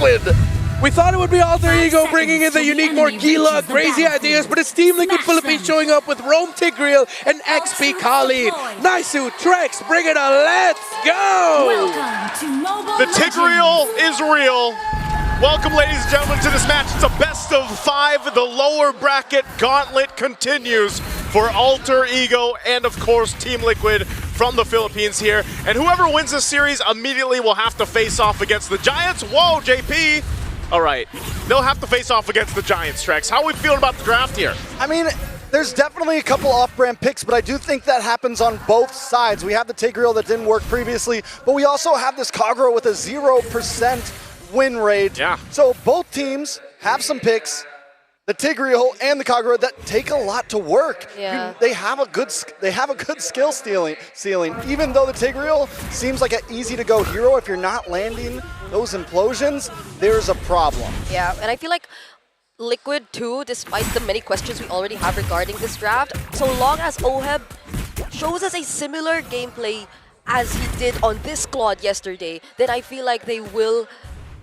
Liquid. We thought it would be Alter Ego bringing in the unique Morgilla, crazy ideas, but it's Team Liquid Philippines showing up with Rome Tigreal and XP Khalid. Naisu, Trex, bring it on, let's go! The Tigreal is real. Welcome, ladies and gentlemen, to this match. It's a best of 5. The lower bracket gauntlet continues for Alter Ego and, of course, Team Liquid from the Philippines here. And whoever wins this series immediately will have to face off against the Giants. Whoa, JP! All right, they'll have to face off against the Giants, Trex. How are we feeling about the draft here? I mean, there's definitely a couple off-brand picks, but I do think that happens on both sides. We have the Tigreal that didn't work previously, but we also have this Kagura with a 0% win rate. Yeah. So both teams have some picks, the Tigreal and the Kagura, that take a lot to work. Yeah. They have a good skill ceiling. Even though the Tigreal seems like an easy-to-go hero, if you're not landing those implosions, there's a problem. Yeah, and I feel like Liquid too, despite the many questions we already have regarding this draft, so long as Oheb shows us a similar gameplay as he did on this squad yesterday, then I feel like they will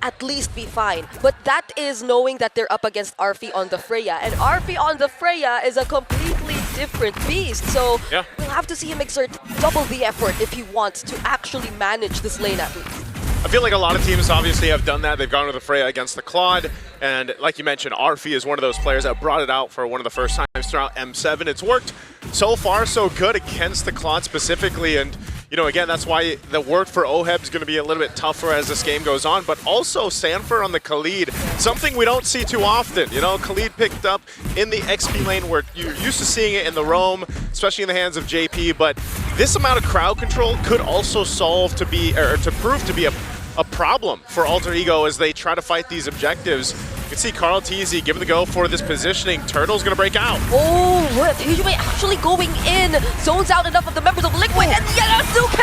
at least be fine. But that is knowing that they're up against Arfi on the Freya, and Arfi on the Freya is a completely different beast, so yeah, we'll have to see him exert double the effort if he wants to actually manage this lane at least. I feel like a lot of teams obviously have done that. They've gone to the Freya against the Claude, and like you mentioned, Arfi is one of those players that brought it out for one of the first times throughout M7. It's worked so far so good against the Claude specifically, and you know, again, that's why the work for Oheb is going to be a little bit tougher as this game goes on, but also Sanford on the Khalid, something we don't see too often. You know, Khalid picked up in the XP lane where you're used to seeing it in the roam, especially in the hands of JP, but this amount of crowd control could also prove to be a problem for Alter Ego as they try to fight these objectives. You can see Carl TZ giving the go for this positioning. Turtle's gonna break out. Oh, Hyujime actually going in. Zones out enough of the members of Liquid, and Yasuke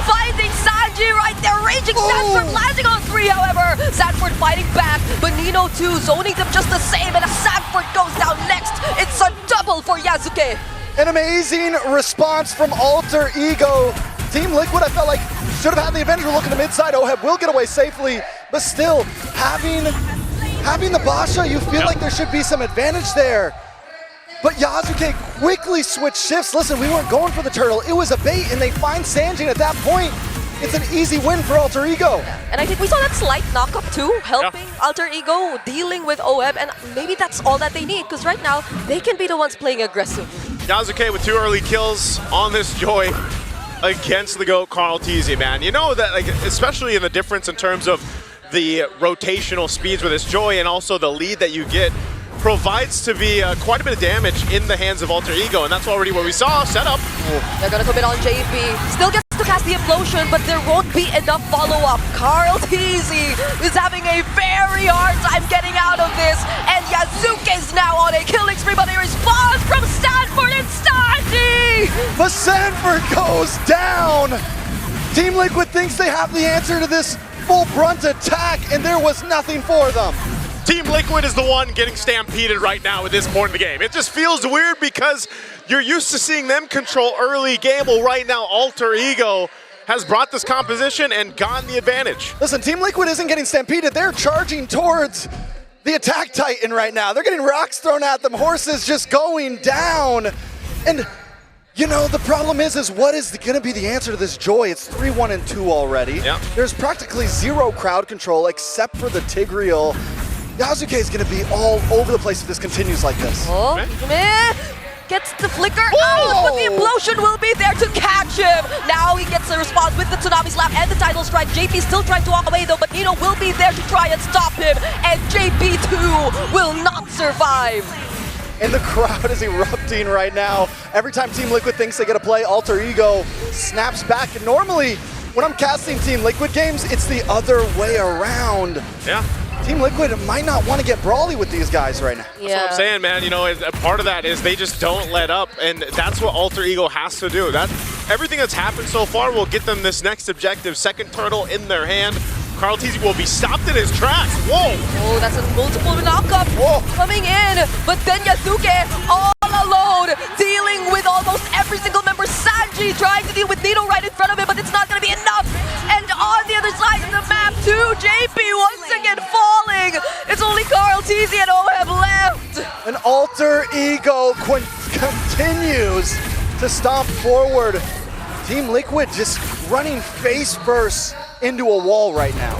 finding Sanji right there, raging. Sanford landing on 3, however. Sanford fighting back, but Nino too, zoning them just the same, and as Sanford goes down next, it's a double for Yasuke. An amazing response from Alter Ego. Team Liquid, I felt like, should have had the advantage. We're looking to mid-side. Oheb will get away safely, but still, having the Basha, you feel like there should be some advantage there. But Yasuke quickly switched shifts. Listen, we weren't going for the turtle. It was a bait, and they find Sanji, and at that point, it's an easy win for Alter Ego. And I think we saw that slight knock-up too, helping Alter Ego dealing with Oheb, and maybe that's all that they need, because right now, they can be the ones playing aggressive. Yasuke with 2 early kills on this Joy against the GOAT Carl TZ, man. You know that, like, especially in the difference in terms of the rotational speeds with this Joy and also the lead that you get provides to be quite a bit of damage in the hands of Alter Ego, and that's already what we saw. Setup. They're gonna commit on JP. Still gets to cast the implosion, but there won't be enough follow-up. Carl TZ is having a very hard time getting out of this, and Yasuke's now on a killing spree, but a response from Stanford and Sanji! But Sanford goes down! Team Liquid thinks they have the answer to this full brunt attack, and there was nothing for them. Team Liquid is the one getting stampeded right now at this point in the game. It just feels weird because you're used to seeing them control early game. Well, right now, Alter Ego has brought this composition and gotten the advantage. Listen, Team Liquid isn't getting stampeded. They're charging towards the attack titan right now. They're getting rocks thrown at them, horses just going down. And you know, the problem is what is going to be the answer to this Joy? It's 3-1 and 2 already. Yep. There's practically 0 crowd control except for the Tigreal. Yasuke is going to be all over the place if this continues like this. Oh, gets the flicker out, but the implosion will be there to catch him. Now he gets a response with the Tsunami Slap and the Tidal Strike. JP still trying to walk away though, but Nino will be there to try and stop him, and JP too will not survive. And the crowd is erupting right now. Every time Team Liquid thinks they get a play, Alter Ego snaps back. And normally, when I'm casting Team Liquid games, it's the other way around. Yeah. Team Liquid might not want to get brawly with these guys right now. Yeah. That's what I'm saying, man. You know, a part of that is they just don't let up, and that's what Alter Ego has to do. Everything that's happened so far will get them this next objective. Second turtle in their hand. Carl TZ will be stopped in his tracks. Whoa! Oh, that's a multiple knockup coming in, but then Yasuke all alone, dealing with almost every single member. Sanji trying to deal with Nino right in front of him, but it's not going to be enough. And on the other side of the map too, JP once again TZ and OHEB left. An alter ego continues to stomp forward. Team Liquid just running face first into a wall right now.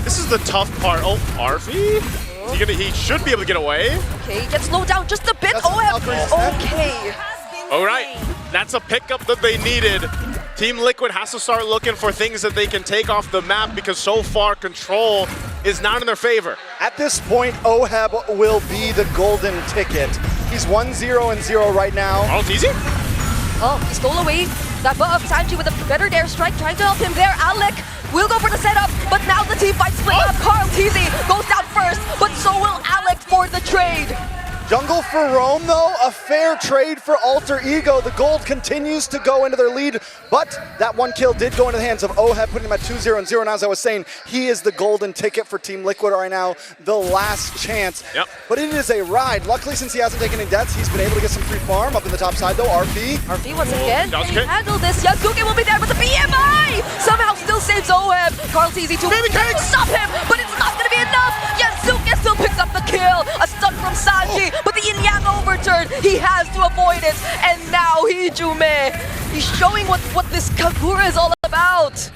This is the tough part. Oh, Arfi? He should be able to get away. Okay, gets slowed down just a bit. That's Okay. All right, that's a pickup that they needed. Team Liquid has to start looking for things that they can take off the map because so far control is not in their favor. At this point, OHEB will be the golden ticket. He's 1-0-0 right now. Oh, it's easy. Oh, he stole away that buff. Sanji with a better airstrike, trying to help him there. Alec will go for the setup, but now the team fight split up. Carl TZ goes down first, but so will Alec for the trade. Jungle for Rome, though, a fair trade for Alter Ego. The gold continues to go into their lead, but that one kill did go into the hands of OHEB, putting him at 2-0-0. And as I was saying, he is the golden ticket for Team Liquid right now, the last chance. Yep. But it is a ride. Luckily, since he hasn't taken any deaths, he's been able to get some free farm up in the top side, though. RP once again, that was can good. handle this. Yasuke will be there, but the BMI somehow still saves OHEB. Carl TZ to stop him, but it's not going to be enough. Yasuke still picks up the kill. A stun from Sanji, but the Yin Yang overturn. He has to avoid it, and now Hijume. He's showing what this Kagura is all about.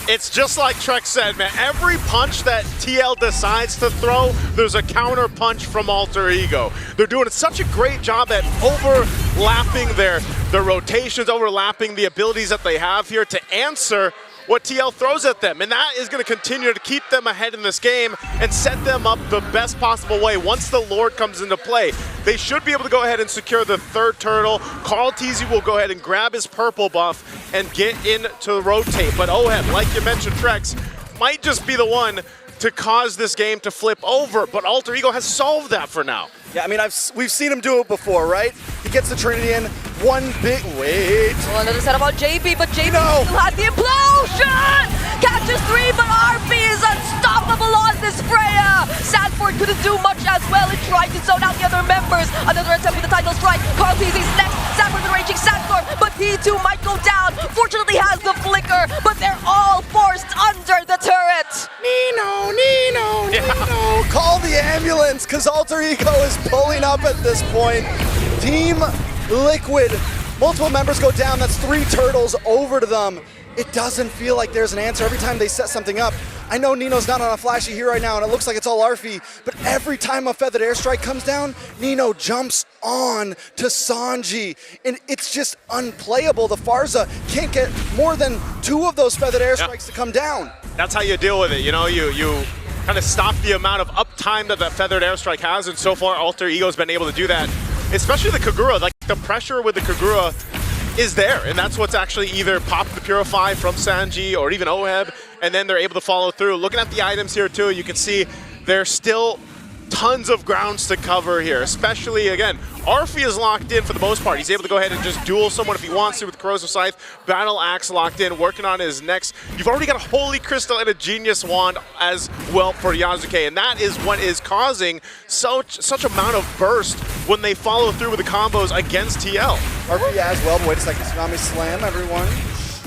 It's just like Trek said, man. Every punch that TL decides to throw, there's a counter punch from Alter Ego. They're doing such a great job at overlapping their rotations, overlapping the abilities that they have here to answer what TL throws at them. And that is going to continue to keep them ahead in this game and set them up the best possible way. Once the Lord comes into play, they should be able to go ahead and secure the third turtle. Carl TZ will go ahead and grab his purple buff and get in to rotate. But OHEB, like you mentioned, Trex, might just be the one to cause this game to flip over. But Alter Ego has solved that for now. Yeah, I mean, we've seen him do it before, right? He gets the Trinity in, one big, wait. Oh, another setup on JB, but JB still has the implosion! Catches 3, but RP is unstoppable on this Freya! Sanford couldn't do much as well and tried to zone out the other members. Another attempt with the title strike. Carl TZ's next. Sanford with raging Sandstorm, but he too might go down. Fortunately has the flicker, but they're all forced under the turret. Nino, call the ambulance, because Alter Ego is pulling up at this point. Team Liquid, multiple members go down. That's 3 turtles over to them. It doesn't feel like there's an answer every time they set something up. I know Nino's not on a flashy here right now, and it looks like it's all Arfi, but every time a feathered airstrike comes down, Nino jumps on to Sanji, and it's just unplayable. The Farza can't get more than 2 of those feathered airstrikes to come down. That's how you deal with it. You know, you kind of stop the amount of uptime that feathered airstrike has, and so far Alter Ego's been able to do that. Especially the Kagura, like the pressure with the Kagura is there, and that's what's actually either popped the Purify from Sanji or even OHEB, and then they're able to follow through. Looking at the items here too, you can see there's still tons of grounds to cover here, especially, again, Arfi is locked in for the most part. He's able to go ahead and just duel someone if he wants to with Corrosive Scythe. Battle Axe locked in, working on his next. You've already got a Holy Crystal and a Genius Wand as well for Yasuke, and that is what is causing such amount of burst when they follow through with the combos against TL. Arfi as well, but wait a second, Tsunami Slam, everyone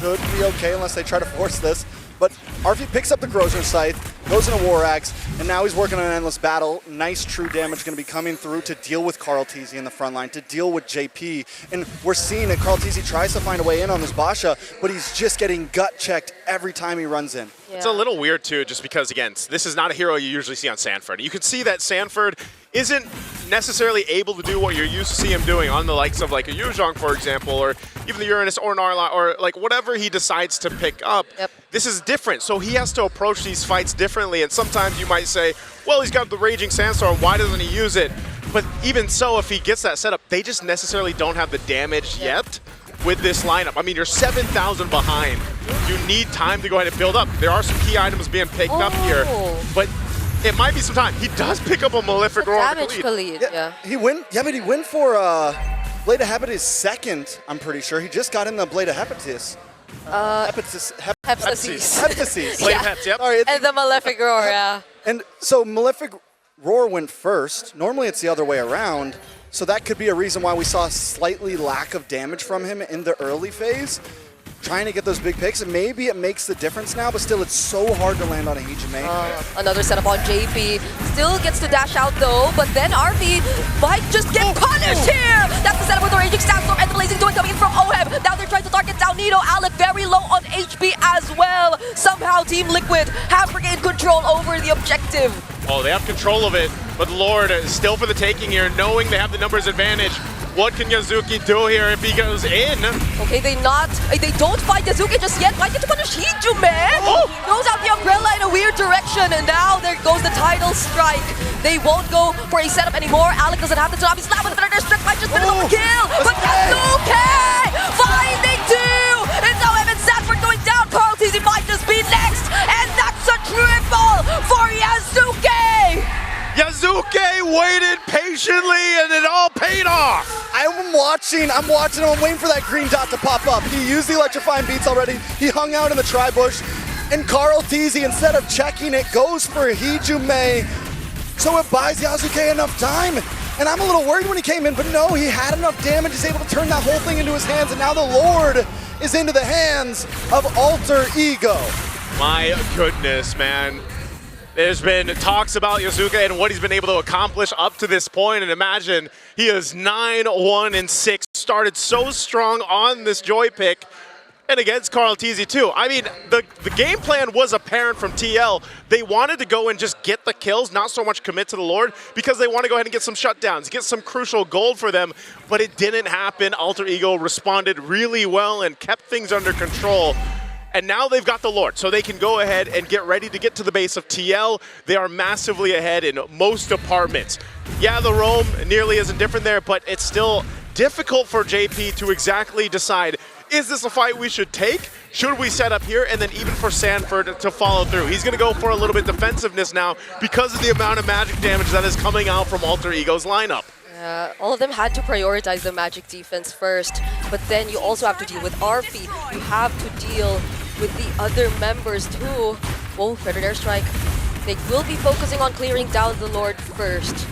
should be okay unless they try to force this. But Arfi picks up the Corrosive Scythe, goes into War Axe, and now he's working on an Endless Battle. Nice true damage going to be coming through to deal with Carl TZ in the front line, to deal with JP. And we're seeing that Carl TZ tries to find a way in on this Basha, but he's just getting gut-checked every time he runs in. Yeah. It's a little weird too, just because, again, this is not a hero you usually see on Sanford. You can see that Sanford isn't necessarily able to do what you're used to see him doing on the likes of like a Yuzhong, for example, or even the Uranus or Narla, or like whatever he decides to pick up. Yep. This is different, so he has to approach these fights differently, and sometimes you might say, well, he's got the Raging Sandstorm, why doesn't he use it? But even so, if he gets that setup, they just necessarily don't have the damage yet with this lineup. I mean, you're 7,000 behind. You need time to go ahead and build up. There are some key items being picked up here, but it might be some time. He does pick up a Malefic Roar. Damage Khalid, yeah. He went for Blade of Hepatis second, I'm pretty sure. He just got in the Blade of Hepatis. Heptasis. Blade of Heps, yep. Sorry, And the Malefic Roar, yeah. and so Malefic Roar went first. Normally it's the other way around, so that could be a reason why we saw slightly lack of damage from him in the early phase. trying to get those big picks, and maybe it makes the difference now, but still it's so hard to land on a Hijime. Another setup on JP. Still gets to dash out though, but then RV might just get punished here! That's the setup with the Raging Sandstorm and the Blazing Duet coming in from OHEB. Now they're trying to target down Nito. Alec very low on HP as well. Somehow Team Liquid have regained control over the objective. Oh, they have control of it, but Lord is still for the taking here, knowing they have the numbers advantage. What can Yazuki do here if he goes in? Okay, they don't fight Yazuki just yet. Might get to punish Hijime. Throws out the umbrella in a weird direction, and now there goes the tidal strike. They won't go for a setup anymore. Alec doesn't have the tsunami slap with another strike. Might just finish off the kill. But Yazuki finding two. It's OM and Sanford going down. Carl TZ might just be next, and that's a triple for Yazuki. Yazuki waited patiently and it all paid off. I'm watching him. I'm waiting for that green dot to pop up. He used the electrifying beats already. He hung out in the tri-bush. And Carl TZ, instead of checking it, goes for Hijime. So it buys Yazuki enough time. And I'm a little worried when he came in, but no, he had enough damage. He's able to turn that whole thing into his hands. And now the Lord is into the hands of Alter Ego. My goodness, man. There's been talks about Yazuki and what he's been able to accomplish up to this point, and imagine he is 9-1-6, started so strong on this Joy pick, and against Carl TZ too. I mean, the game plan was apparent from TL. They wanted to go and just get the kills, not so much commit to the Lord, because they want to go ahead and get some shutdowns, get some crucial gold for them, but it didn't happen. Alter Ego responded really well and kept things under control. And now they've got the Lord, so they can go ahead and get ready to get to the base of TL. They are massively ahead in most departments. Yeah, the roam nearly isn't different there, but it's still difficult for JP to exactly decide, is this a fight we should take? Should we set up here? And then even for Sanford to follow through. He's gonna go for a little bit defensiveness now because of the amount of magic damage that is coming out from Alter Ego's lineup. All of them had to prioritize the magic defense first, but then you also have to deal with Arfi. You have to deal with the other members too. Oh, Predator Strike. They will be focusing on clearing down the Lord first.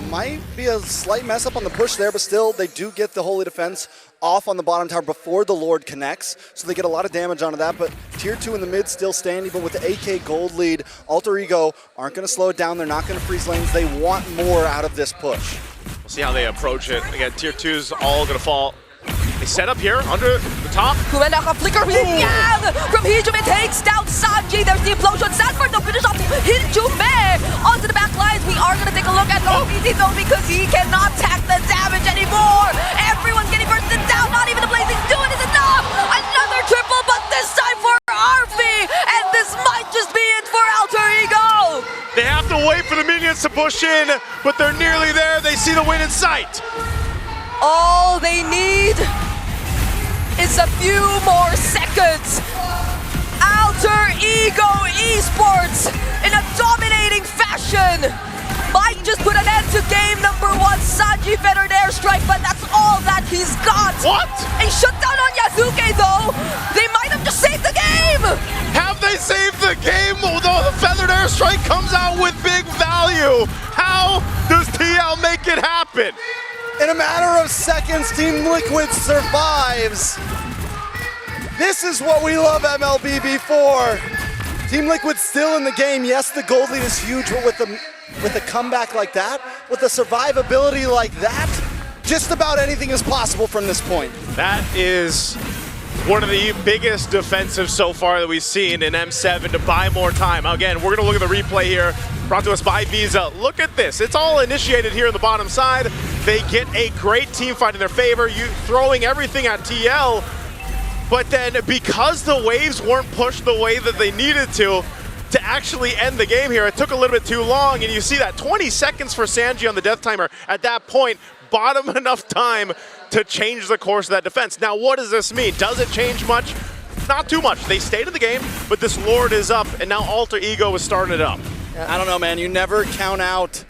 Might be a slight mess up on the push there, but still they do get the Holy Defense off on the bottom tower before the Lord connects, so they get a lot of damage onto that, but tier 2 in the mid still standing, but with the AK gold lead, Alter Ego aren't going to slow it down, they're not going to freeze lanes, they want more out of this push. We'll see how they approach it. Again, tier 2's all going to fall. They set up here under the top. Kumenaka flicker Yang from Hijime takes down Sanji. There's the implosion. Sanford to finish off Hijime onto the back lines. We are going to take a look at OPT though because he cannot tack the damage anymore. Everyone's getting bursted down. Not even the Blazing Duet is enough. Another triple, but this time for Arfi. And this might just be it for Alter Ego. They have to wait for the minions to push in, but they're nearly there. They see the win in sight. All they need is a few more seconds. Alter Ego Esports in a dominating fashion might just put an end to game number 1. Sanji fettered airstrike, but that's all that he's got. What? A shutdown on Yazuki though. They might have just saved the game. Have they saved the game? Although the feathered airstrike comes out with big value. How does TL make it happen? In a matter of seconds, Team Liquid survives. This is what we love MLBB for. Team Liquid still in the game. Yes, the gold lead is huge, but with a comeback like that, with a survivability like that, just about anything is possible from this point. That is one of the biggest defensives so far that we've seen in M7 to buy more time. Again, we're going to look at the replay here, brought to us by Visa. Look at this. It's all initiated here on the bottom side. They get a great team fight in their favor, throwing everything at TL, but then because the waves weren't pushed the way that they needed to actually end the game here, it took a little bit too long, and you see that 20 seconds for Sanji on the death timer. At that point, bought him enough time to change the course of that defense. Now, what does this mean? Does it change much? Not too much. They stayed in the game, but this Lord is up, and now Alter Ego is starting it up. I don't know, man. You never count out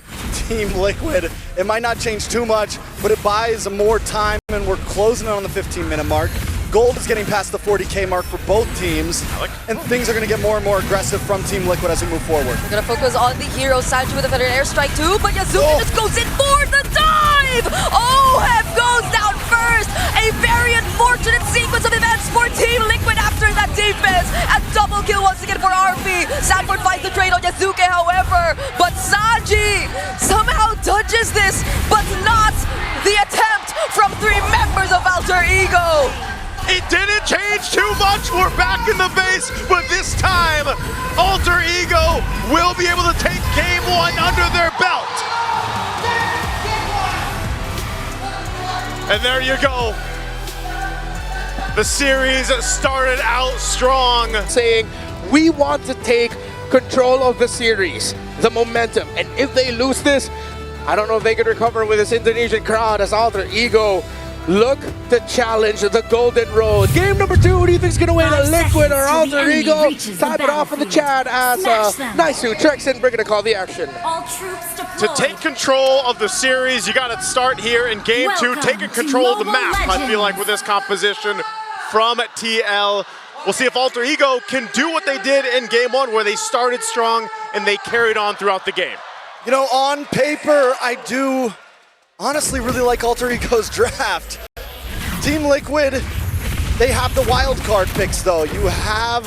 Team Liquid. It might not change too much, but it buys more time, and we're closing in on the 15-minute mark. Gold is getting past the 40K mark for both teams, and things are going to get more and more aggressive from Team Liquid as we move forward. We're going to focus on the hero, Sanji with a better airstrike too, but Yazuki just goes in for the dive! save! OHEB goes down first! A very unfortunate sequence of events for Team Liquid after that defense. A double kill once again for RP. Sanford finds the trade on Yasuke, however, but Sanji somehow dodges this, but not the attempt from 3 members of Alter Ego. It didn't change too much. We're back in the base, but this time, Alter Ego will be able to take game 1 under their belt. And there you go. The series started out strong. Saying, we want to take control of the series, the momentum, and if they lose this, I don't know if they can recover with this Indonesian crowd as Alter Ego look to challenge the Golden Road. Game number 2, who do you think is going to win, a Liquid or Alter Ego? Type it off in the chat as Naisu, Trexen, we're going to call the action. To take control of the series, you got to start here in game 2, taking control of the map, I feel like, with this composition from TL. We'll see if Alter Ego can do what they did in game 1, where they started strong and they carried on throughout the game. You know, on paper, I do honestly really like Alter Ego's draft. Team Liquid, they have the wild card picks though. You have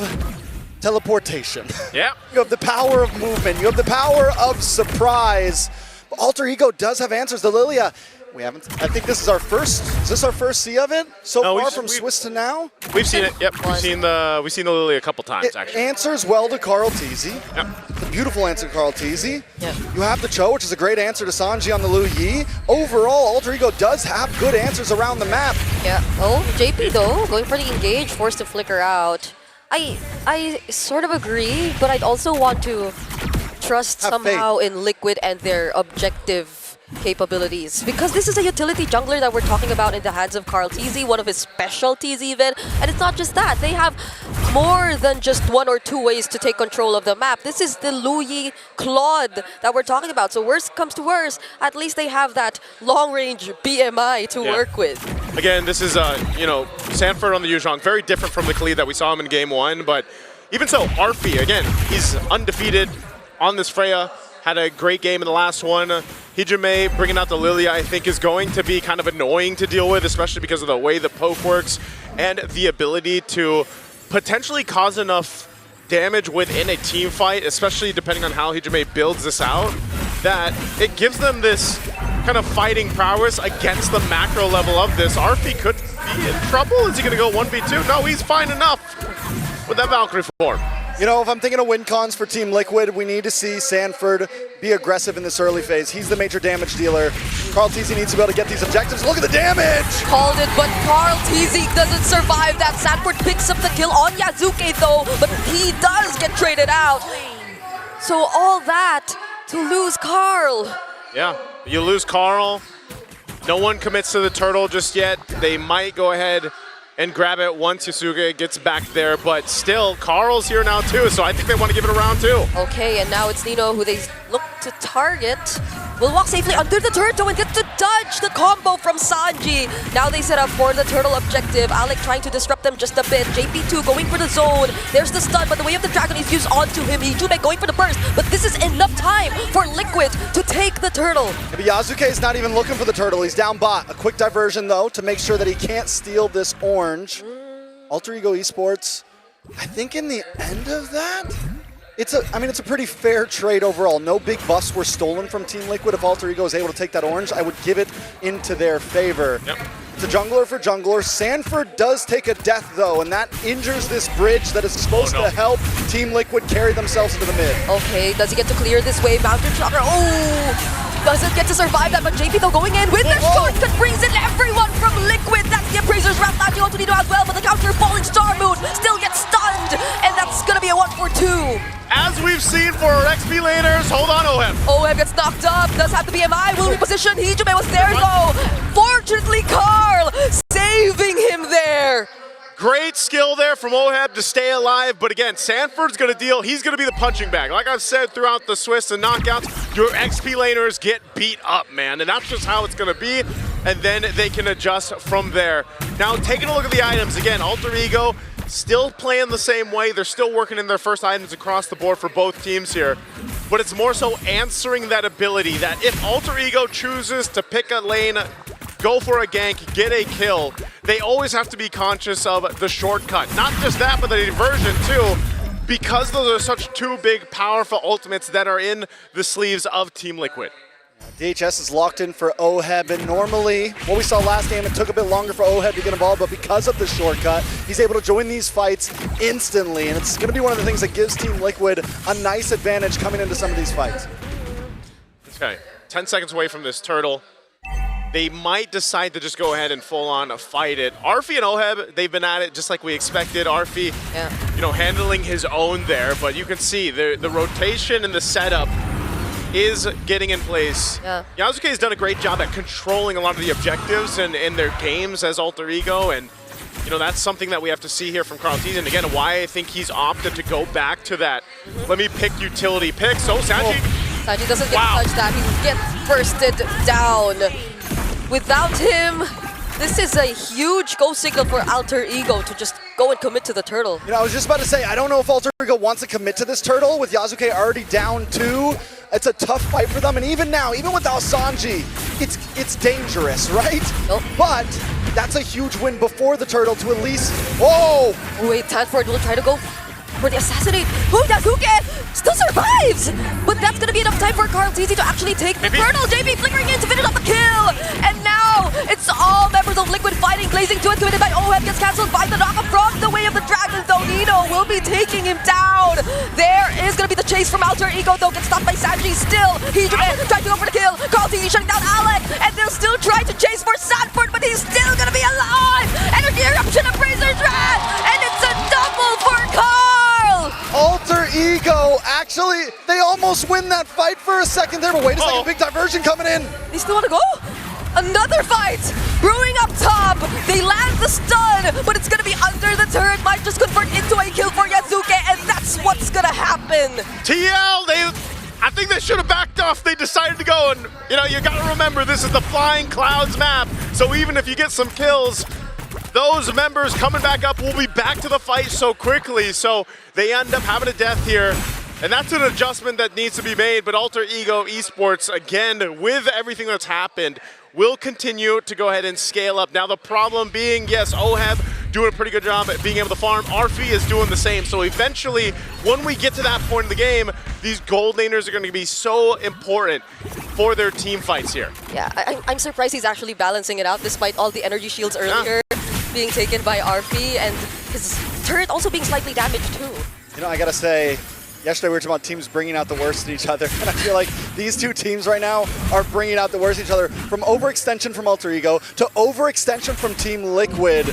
teleportation. Yeah. You have the power of movement. You have the power of surprise. But Alter Ego does have answers. The Lilia, we haven't, I think this is our first, is this our first see of it so far from Swiss to now? We've seen it, yep. We've seen the Lily a couple times, It actually. answers well to Carl Teasy. Yep. It's a beautiful answer to Carl Teasy. Yep. You have the Cho, which is a great answer to Sanji on the Lu Yi. Overall, Alter Ego does have good answers around the map. Yeah. Oh, JP though, going for the engage, forced to flicker out. I sort of agree, but I'd also want to trust Have somehow in Liquid and their objective capabilities, because this is a utility jungler that we're talking about in the hands of Carl TZ, one of his specialties even, and it's not just that, they have more than just 1 or 2 ways to take control of the map. This is the Luyi Claude that we're talking about, so worst comes to worst, at least they have that long-range BMI to work with. Again, this is, you know, Sanford on the Yuzhong, very different from the Khalid that we saw him in game 1, but even so, Arfi, again, he's undefeated on this Freya, had a great game in the last one. Hijime bringing out the Lilia, I think, is going to be kind of annoying to deal with, especially because of the way the poke works and the ability to potentially cause enough damage within a team fight, especially depending on how Hijime builds this out, that it gives them this kind of fighting prowess against the macro level of this. Arfi could be in trouble. Is he going to go 1v2? No, he's fine enough with that Valkyrie form. You know, if I'm thinking of win cons for Team Liquid, we need to see Sanford be aggressive in this early phase. He's the major damage dealer. Carl TZ needs to be able to get these objectives. Look at the damage! Called it, but Carl TZ doesn't survive that. Sanford picks up the kill on Yasuke though, but he does get traded out. So all that to lose Carl. Yeah, you lose Carl. No one commits to the turtle just yet. They might go ahead and grab it once Yasuke gets back there, but still, Carl's here now too, so I think they want to give it a round 2. Okay, and now it's Nino who they look to target. Will walk safely under the turtle and gets to dodge the combo from Sanji. Now they set up for the turtle objective. Alec trying to disrupt them just a bit. JP2 going for the zone. There's the stun, but the way of the dragon is used onto him. Hijime going for the burst, but this is enough time for Liquid to take the turtle. But Yasuke is not even looking for the turtle. He's down bot. A quick diversion though to make sure that he can't steal this orange. Alter Ego Esports, I think in the end of that, it's a pretty fair trade overall. No big buffs were stolen from Team Liquid. If Alter Ego is able to take that orange, I would give it into their favor. Yep. It's a jungler for jungler. Sanford does take a death though, and that injures this bridge that is supposed to help Team Liquid carry themselves into the mid. Okay, does he get to clear this wave? Mountain Shocker, oh! Doesn't get to survive that, but JP though going in with the shortcut brings in everyone from Liquid. That's the Appraiser's wrap, not onto Nino as well, but the counter falling Star Moon still gets stunned, and that's gonna be a 1-for-2. As we've seen for our XP laners, hold on, OHEB. OHEB gets knocked up, does have the BMI, will reposition. Hijime was there though. Fortunately, Carl saving him there. Great skill there from OHEB to stay alive, but again, Sanford's going to deal. He's going to be the punching bag. Like I've said throughout the Swiss and knockouts, your XP laners get beat up, man, and that's just how it's going to be, and then they can adjust from there. Now, taking a look at the items, again, Alter Ego still playing the same way. They're still working in their first items across the board for both teams here. but it's more so answering that ability that if Alter Ego chooses to pick a lane, go for a gank, get a kill, they always have to be conscious of the shortcut. Not just that, but the diversion too, because those are such two big, powerful ultimates that are in the sleeves of Team Liquid. DHS is locked in for OHEB, and normally, what we saw last game, it took a bit longer for OHEB to get involved, but because of the shortcut, he's able to join these fights instantly, and it's going to be one of the things that gives Team Liquid a nice advantage coming into some of these fights. Okay, 10 seconds away from this turtle. They might decide to just go ahead and full-on fight it. Arfi and OHEB, they've been at it just like we expected. Arfi, you know, handling his own there, but you can see the rotation and the setup is getting in place. Yasuke has done a great job at controlling a lot of the objectives and in their games as Alter Ego, and you know, that's something that we have to see here from Carltese, and again, why I think he's opted to go back to that. Let me pick utility pick. So Sanji. Sanji doesn't get touched that. He gets bursted down. Without him, this is a huge go signal for Alter Ego to just go and commit to the turtle. You know, I was just about to say, I don't know if Alter Ego wants to commit to this turtle with Yasuke already down 2. It's a tough fight for them, and even now, even without Sanji, it's dangerous, right? Nope. But that's a huge win before the turtle to at least, oh! Wait, Tanford will try to go for the assassinate. Yasuke still survives! But that's gonna be enough time for Carltese to actually take the turtle. JP flickering in to finish off the kill! And now, it's all members of Liquid fighting. Glazing 2 and committed by OHEB gets cancelled by the knockup from the way of the dragon, though Nino will be taking him down. There is gonna be the chase from Alter Ego, though, gets stopped by Sanji still. He's trying to go for the kill. Carltese shutting down Alec, and they'll still try to chase for Sanford, but he's still gonna be alive! Energy eruption of Razor's Wrath, and it's a double for Carl! Alter Ego, actually, they almost win that fight for a second there, but wait a second, big diversion coming in. They still want to go? Another fight! Brewing up top! They land the stun, but it's gonna be under the turret. Might just convert into a kill for Yasuke, and that's what's gonna happen. TL, I think they should have backed off. They decided to go, and you know, you gotta remember, this is the Flying Clouds map, so even if you get some kills, those members coming back up will be back to the fight so quickly, so they end up having a death here. And that's an adjustment that needs to be made, but Alter Ego Esports, again, with everything that's happened, will continue to go ahead and scale up. Now the problem being, yes, OHEB doing a pretty good job at being able to farm. Arfi is doing the same. So eventually, when we get to that point in the game, these gold laners are going to be so important for their team fights here. Yeah, I'm surprised he's actually balancing it out despite all the energy shields earlier being taken by Arfi, and his turret also being slightly damaged too. You know, I gotta say, yesterday we were talking about teams bringing out the worst in each other, and I feel like these two teams right now are bringing out the worst in each other. From overextension from Alter Ego to overextension from Team Liquid.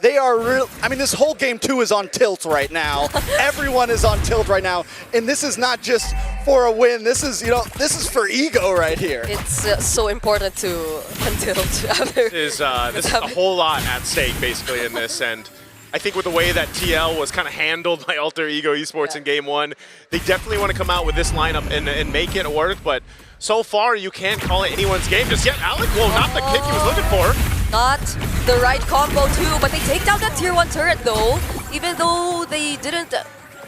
They are real. I mean, this whole game 2 is on tilt right now. Everyone is on tilt right now, and this is not just for a win. This is, you know, this is for ego right here. It's so important to untilt. This is a whole lot at stake basically in this, and I think with the way that TL was kind of handled by Alter Ego Esports in Game 1, they definitely want to come out with this lineup and make it work, but so far you can't call it anyone's game just yet. Alec, well, not the kick he was looking for. Not the right combo too, but they take down that tier 1 turret though, even though they didn't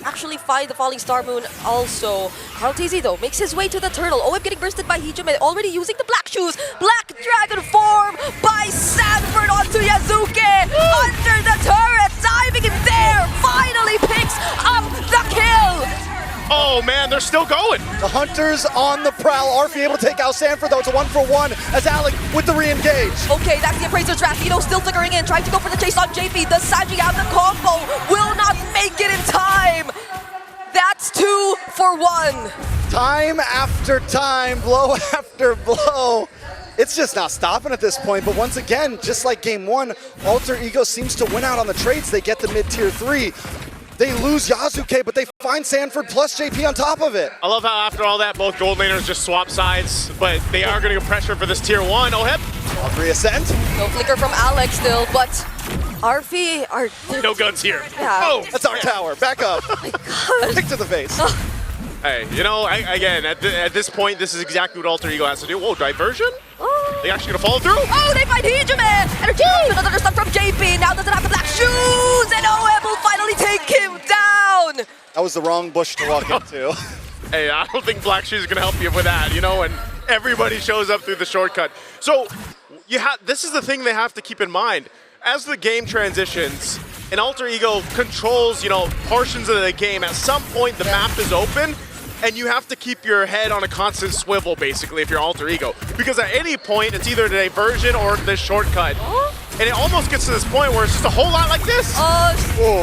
actually find the Falling Star Moon also. Carltese though makes his way to the turtle. OHEB getting bursted by Hijime, already using the black shoes. Black Dragon form by Sanford onto Yasuke under the turret, diving in there, finally picks up the kill. Oh man, they're still going. The Hunters on the prowl. Arfi able to take out Sanford though. It's a 1-for-1 as Alec with the re-engage. Okay, that's the Appraiser's Wrath. Nino still flickering in, trying to go for the chase on JP. The Sanji out the combo will not make it in time. That's 2 for 1. Time after time, blow after blow. It's just not stopping at this point, but once again, just like Game 1, Alter Ego seems to win out on the trades. They get the mid-tier 3. They lose Yasuke, but they find Sanford plus JP on top of it. I love how after all that, both gold laners just swap sides, but they are getting a pressure for this tier 1. OHEB. All 3 ascent. No flicker from Alex still, but Arfi are... No guns here. Yeah. Oh, that's our tower. Back up. Oh my God. Kick to the face. Hey, you know, again, at this point, this is exactly what Alter Ego has to do. Whoa, diversion? Oh. They actually gonna follow through? Oh, they find Hijime! Energy! Another stun from JP, now doesn't have the black shoes, and OHEB will finally take him down! That was the wrong bush to walk into. hey, I don't think Black Shoes is going to help you with that, you know, and everybody shows up through the shortcut. So this is the thing they have to keep in mind. As the game transitions and Alter Ego controls, you know, portions of the game, at some point the map is open and you have to keep your head on a constant swivel, basically, if you're Alter Ego. Because at any point, it's either the diversion or the shortcut. And it almost gets to this point where it's just a whole lot like this.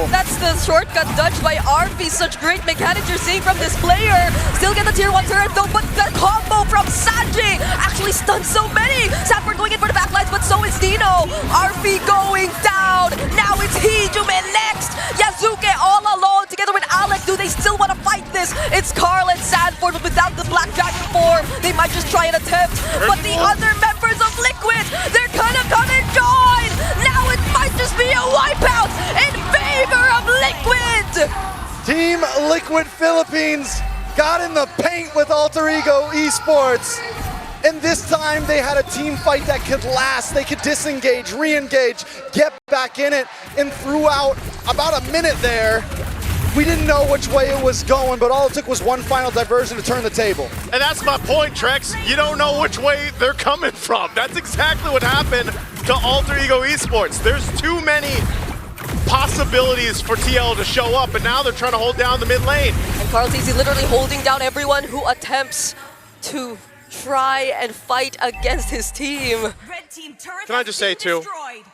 That's the shortcut dodged by RP. Such great mechanics you're seeing from this player. Still get the tier 1 turret though, but the combo from Sanji actually stuns so many. Sanford going in for the backlines, but so is Dino. RP going down. Now it's Hijume next. Yazuke all alone together with Alec. Do they still want to fight this? It's Carl and Sanford, but without the Black Dragon form, they might just try and attempt. But the other members of Liquid, they're gonna come and join. Now it might just be a wipeout in favor of Liquid! Team Liquid Philippines got in the paint with Alter Ego Esports. And this time they had a team fight that could last. They could disengage, re-engage, get back in it. And throughout about a minute there, we didn't know which way it was going, but all it took was one final diversion to turn the table. And that's my point, Trex. You don't know which way they're coming from. That's exactly what happened to Alter Ego Esports. There's too many possibilities for TL to show up, and now they're trying to hold down the mid lane. And Carl TZ literally holding down everyone who attempts to try and fight against his team. Can I just say, too,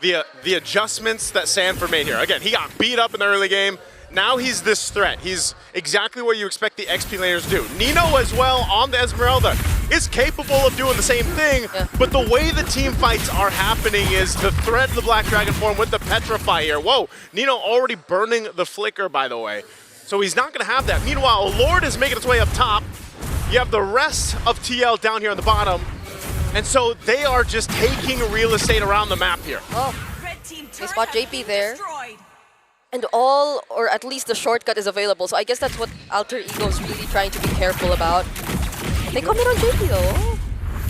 the adjustments that Sanford made here. Again, he got beat up in the early game. Now he's this threat. He's exactly what you expect the XP laners to do. Nino as well on the Esmeralda is capable of doing the same thing, but the way the team fights are happening is the threat of the Black Dragon form with the Petrify here. Whoa, Nino already burning the Flicker, by the way. So he's not going to have that. Meanwhile, Lord is making its way up top. You have the rest of TL down here on the bottom. And so they are just taking real estate around the map here. They spot JP there. And all, or at least the shortcut is available. So I guess that's what Alter Ego is really trying to be careful about. They come in on JP though.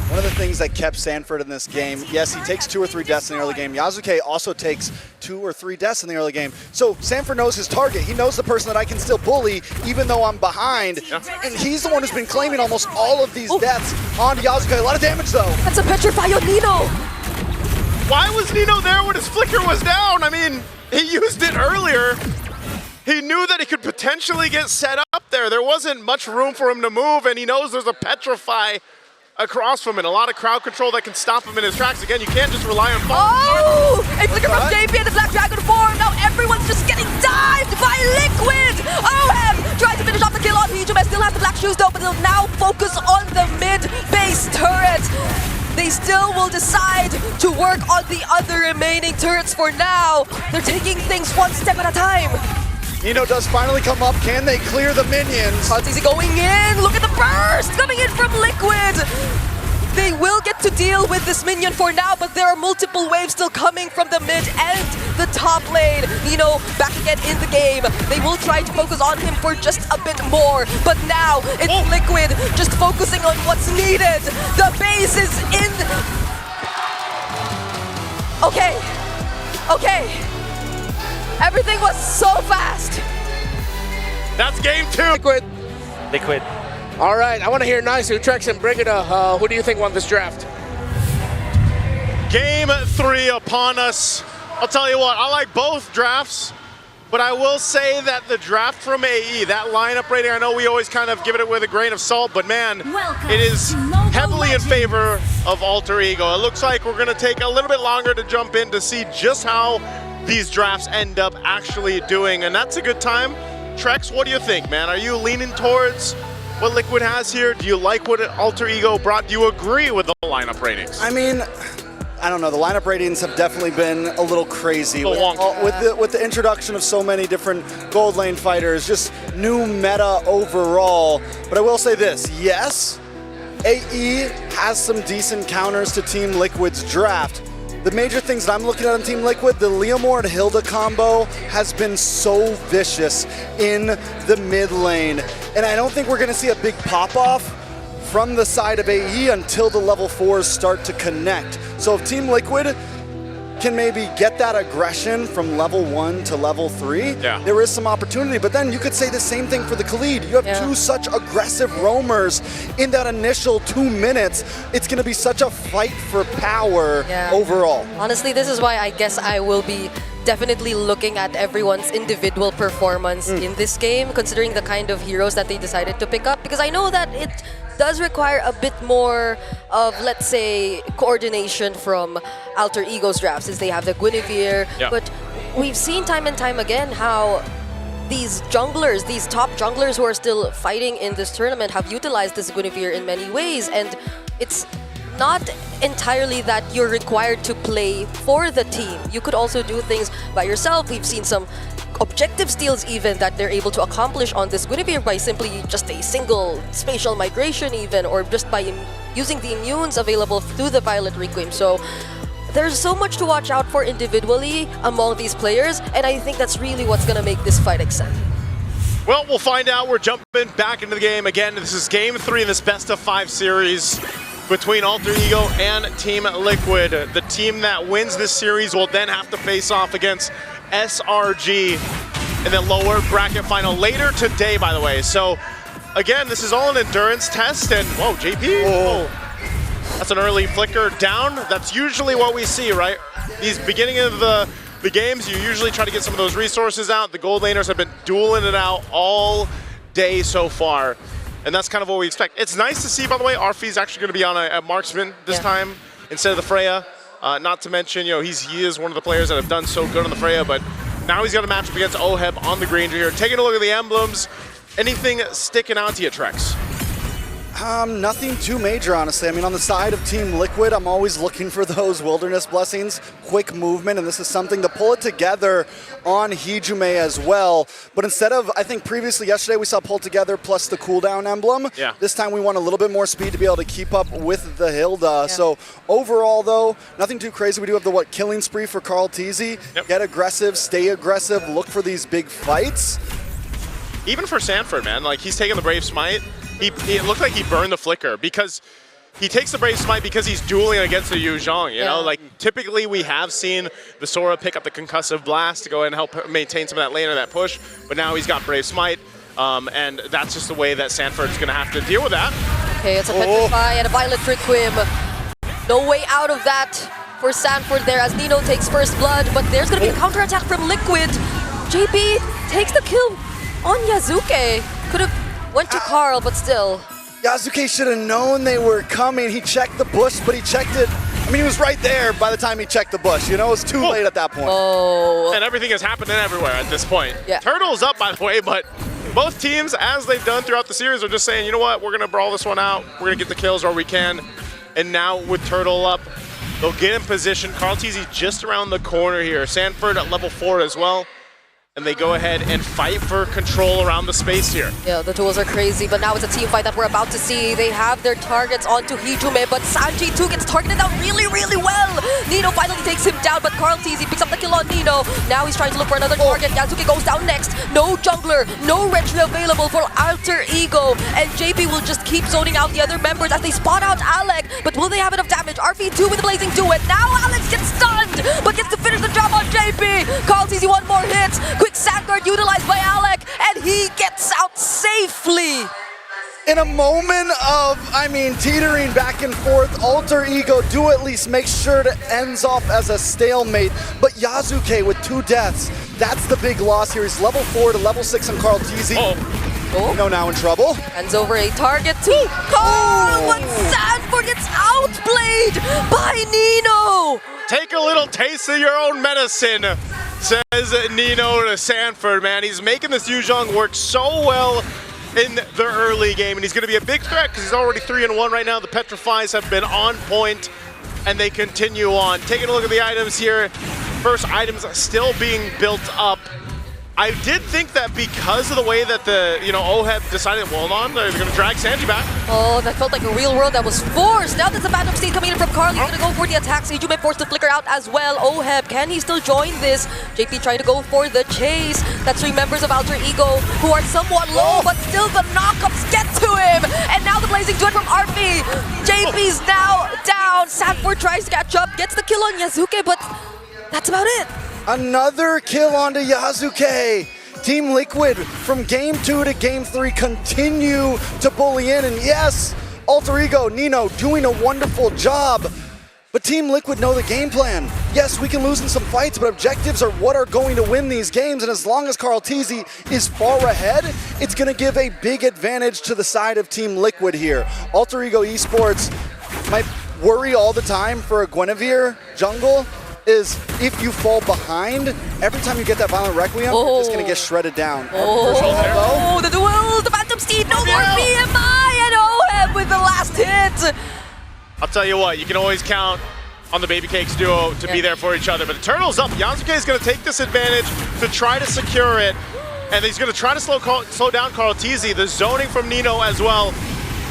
One of the things that kept Sanford in this game, yes, he takes 2 or 3 deaths in the early game. Yazuke also takes 2 or 3 deaths in the early game. So Sanford knows his target. He knows the person that I can still bully even though I'm behind. And he's the one who's been claiming almost all of these deaths on Yazuke. A lot of damage though. That's a Petrify on Nino. Why was Nino there when his Flicker was down? I mean, he used it earlier. He knew that he could potentially get set up there. There wasn't much room for him to move, and he knows there's a Petrify across from it. A lot of crowd control that can stop him in his tracks. Again, you can't just rely on fall. Oh! A Flicker from JP and the Black Dragon form. Now everyone's just getting dived by Liquid. OHEB tries to finish off the kill on Hijume. Still has the Black Shoes though, but they'll now focus on the mid-base turret. They still will decide to work on the other remaining turrets for now. They're taking things one step at a time. Nino does finally come up. Can they clear the minions? Easy going in. Look at the burst coming in from Liquid. They will get to deal with this minion for now, but there are multiple waves still coming from the mid and the top lane. Nino back again in the game. They will try to focus on him for just a bit more, but now it's Liquid just focusing on what's needed. The base is in. Okay. Everything was so fast. That's game 2. Liquid. All right, I want to hear Nisu, Trex, and Brigida. Who do you think won this draft? Game 3 upon us. I'll tell you what, I like both drafts, but I will say that the draft from AE, that lineup right here, I know we always kind of give it with a grain of salt, but man, it is heavily in favor of Alter Ego. It looks like we're going to take a little bit longer to jump in to see just how these drafts end up actually doing, and that's a good time. Trex, what do you think, man? Are you leaning towards what Liquid has here? Do you like what Alter Ego brought? Do you agree with the lineup ratings? I mean, I don't know. The lineup ratings have definitely been a little crazy with the introduction of so many different gold lane fighters, just new meta overall. But I will say this, yes, AE has some decent counters to Team Liquid's draft. The major things that I'm looking at on Team Liquid, the Leomord Hilda combo has been so vicious in the mid lane. And I don't think we're going to see a big pop-off from the side of AE until the level 4s start to connect. So if Team Liquid can maybe get that aggression from level 1 to level 3, Yeah. there is some opportunity. But then you could say the same thing for the Khalid. You have two such aggressive roamers in that initial 2 minutes. It's going to be such a fight for power overall. Honestly, this is why I guess I will be definitely looking at everyone's individual performance in this game, considering the kind of heroes that they decided to pick up, because I know that it does require a bit more of, let's say, coordination from Alter Ego's drafts, since they have the Guinevere. But we've seen time and time again how these junglers, these top junglers who are still fighting in this tournament, have utilized this Guinevere in many ways, and it's not entirely that you're required to play for the team. You could also do things by yourself. We've seen some objective steals even that they're able to accomplish on this Guinevere by simply just a single spatial migration even, or just by using the immunes available through the Violet Requiem. So there's so much to watch out for individually among these players, and I think that's really what's going to make this fight exciting. Well, we'll find out. We're jumping back into the game again. This is Game 3 in this best-of-5 series between Alter Ego and Team Liquid. The team that wins this series will then have to face off against SRG in the lower bracket final later today, by the way. So, again, this is all an endurance test, and whoa, JP. Oh. That's an early flicker down. That's usually what we see, right? These beginning of the games, you usually try to get some of those resources out. The gold laners have been dueling it out all day so far. And that's kind of what we expect. It's nice to see, by the way, Arfi's actually going to be on a marksman this time instead of the Freya. Not to mention, you know, he is one of the players that have done so good on the Freya, but now he's got a matchup against Oheb on the Granger here. Taking a look at the emblems, anything sticking out to you, Trex? Nothing too major, honestly. I mean, on the side of Team Liquid, I'm always looking for those wilderness blessings, quick movement, and this is something to pull it together on Hijume as well. But instead of, I think previously yesterday we saw pull together plus the cooldown emblem. This time we want a little bit more speed to be able to keep up with the Hilda. So overall, though, nothing too crazy. We do have the killing spree for Carl Teasy. Get aggressive, stay aggressive, look for these big fights. Even for Sanford, man, like he's taking the Brave Smite. It looked like he burned the flicker because he takes the Brave Smite because he's dueling against the Yu Zhang, you know? Like, typically we have seen the Sora pick up the Concussive Blast to go ahead and help maintain some of that lane or that push, but now he's got Brave Smite, and that's just the way that Sanford's going to have to deal with that. Okay, it's a Petrify and a Violet Requiem. No way out of that for Sanford there as Nino takes first blood, but there's going to be a counterattack from Liquid. JP takes the kill on Yazuke. Could have went to Carl, but still. Yazuke should have known they were coming. He checked the bush, but he checked it. I mean, he was right there by the time he checked the bush. You know, it was too late at that point. Oh. And everything is happening everywhere at this point. Yeah. Turtle's up, by the way, but both teams, as they've done throughout the series, are just saying, you know what, we're going to brawl this one out. We're going to get the kills where we can. And now with Turtle up, they'll get in position. Carl Teasy just around the corner here. Sanford at level 4 as well. And they go ahead and fight for control around the space here. Yeah, the duels are crazy, but now it's a team fight that we're about to see. They have their targets onto Hijume, but Sanji too gets targeted out really, really well. Nino finally takes him down, but Carl Teasy picks up the kill on Nino. Now he's trying to look for another target. Yazuki goes down next. No jungler, no retry available for Alter Ego. And JP will just keep zoning out the other members as they spot out Alec. But will they have enough damage? RV2 with the Blazing Duet. Now Alex gets stunned, but gets to finish the job on JP. Carl Teasy one more hit. Quick Sandguard utilized by Alec, and he gets out safely. In a moment of, I mean, teetering back and forth, Alter Ego do at least make sure it ends off as a stalemate. But Yazuke with 2 deaths, that's the big loss here. He's level 4 to level 6 on Carl Teasy. Nino now in trouble. Hands over a target to Carl, but Sanford gets outplayed by Nino. Take a little taste of your own medicine, says Nino to Sanford, man. He's making this Yu Zhang work so well in the early game, and he's going to be a big threat because he's already 3-1 right now. The Petrifies have been on point, and they continue on. Taking a look at the items here. First items still being built up. I did think that because of the way that the, Oheb decided, well, hold on, they're going to drag Sanji back. Oh, that felt like a real world that was forced. Now there's a Phantom Steed coming in from Carl. He's going to go for the attack. Hijume forced to flicker out as well. Oheb, can he still join this? JP trying to go for the chase. That's 3 members of Alter Ego who are somewhat low, but still the knockups get to him. And now the Blazing Duet from RP. JP's now down. Sanford tries to catch up, gets the kill on Yazuke, but That's about it. Another kill onto Yasuke. Team Liquid from game 2 to game 3 continue to bully in. And yes, Alter Ego, Nino doing a wonderful job. But Team Liquid know the game plan. Yes, we can lose in some fights, but objectives are what are going to win these games. And as long as Carl Teasy is far ahead, it's going to give a big advantage to the side of Team Liquid here. Alter Ego Esports might worry all the time for a Guinevere jungle is if you fall behind, every time you get that Violent Requiem, you're just going to get shredded down. Oh, the duel, the Phantom Steed, no more BMI, and OHEB with the last hit. I'll tell you what, you can always count on the Baby Cakes duo to be there for each other. But the Turtle's up. Yasuke is going to take this advantage to try to secure it. And he's going to try to slow down Carl Teasy. The zoning from Nino as well.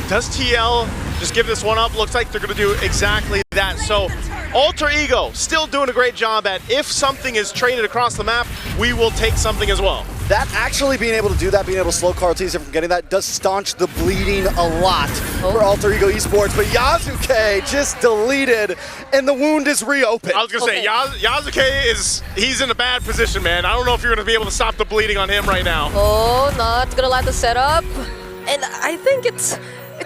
Does TL just give this one up? Looks like they're going to do exactly that. So Alter Ego still doing a great job at if something is traded across the map, we will take something as well. That actually being able to do that, being able to slow Carl Teasy from getting that, does staunch the bleeding a lot for Alter Ego Esports. But Yasuke just deleted, and the wound is reopened. I was going to say, Yasuke he's in a bad position, man. I don't know if you're going to be able to stop the bleeding on him right now. Oh, not going to land the setup. And I think it's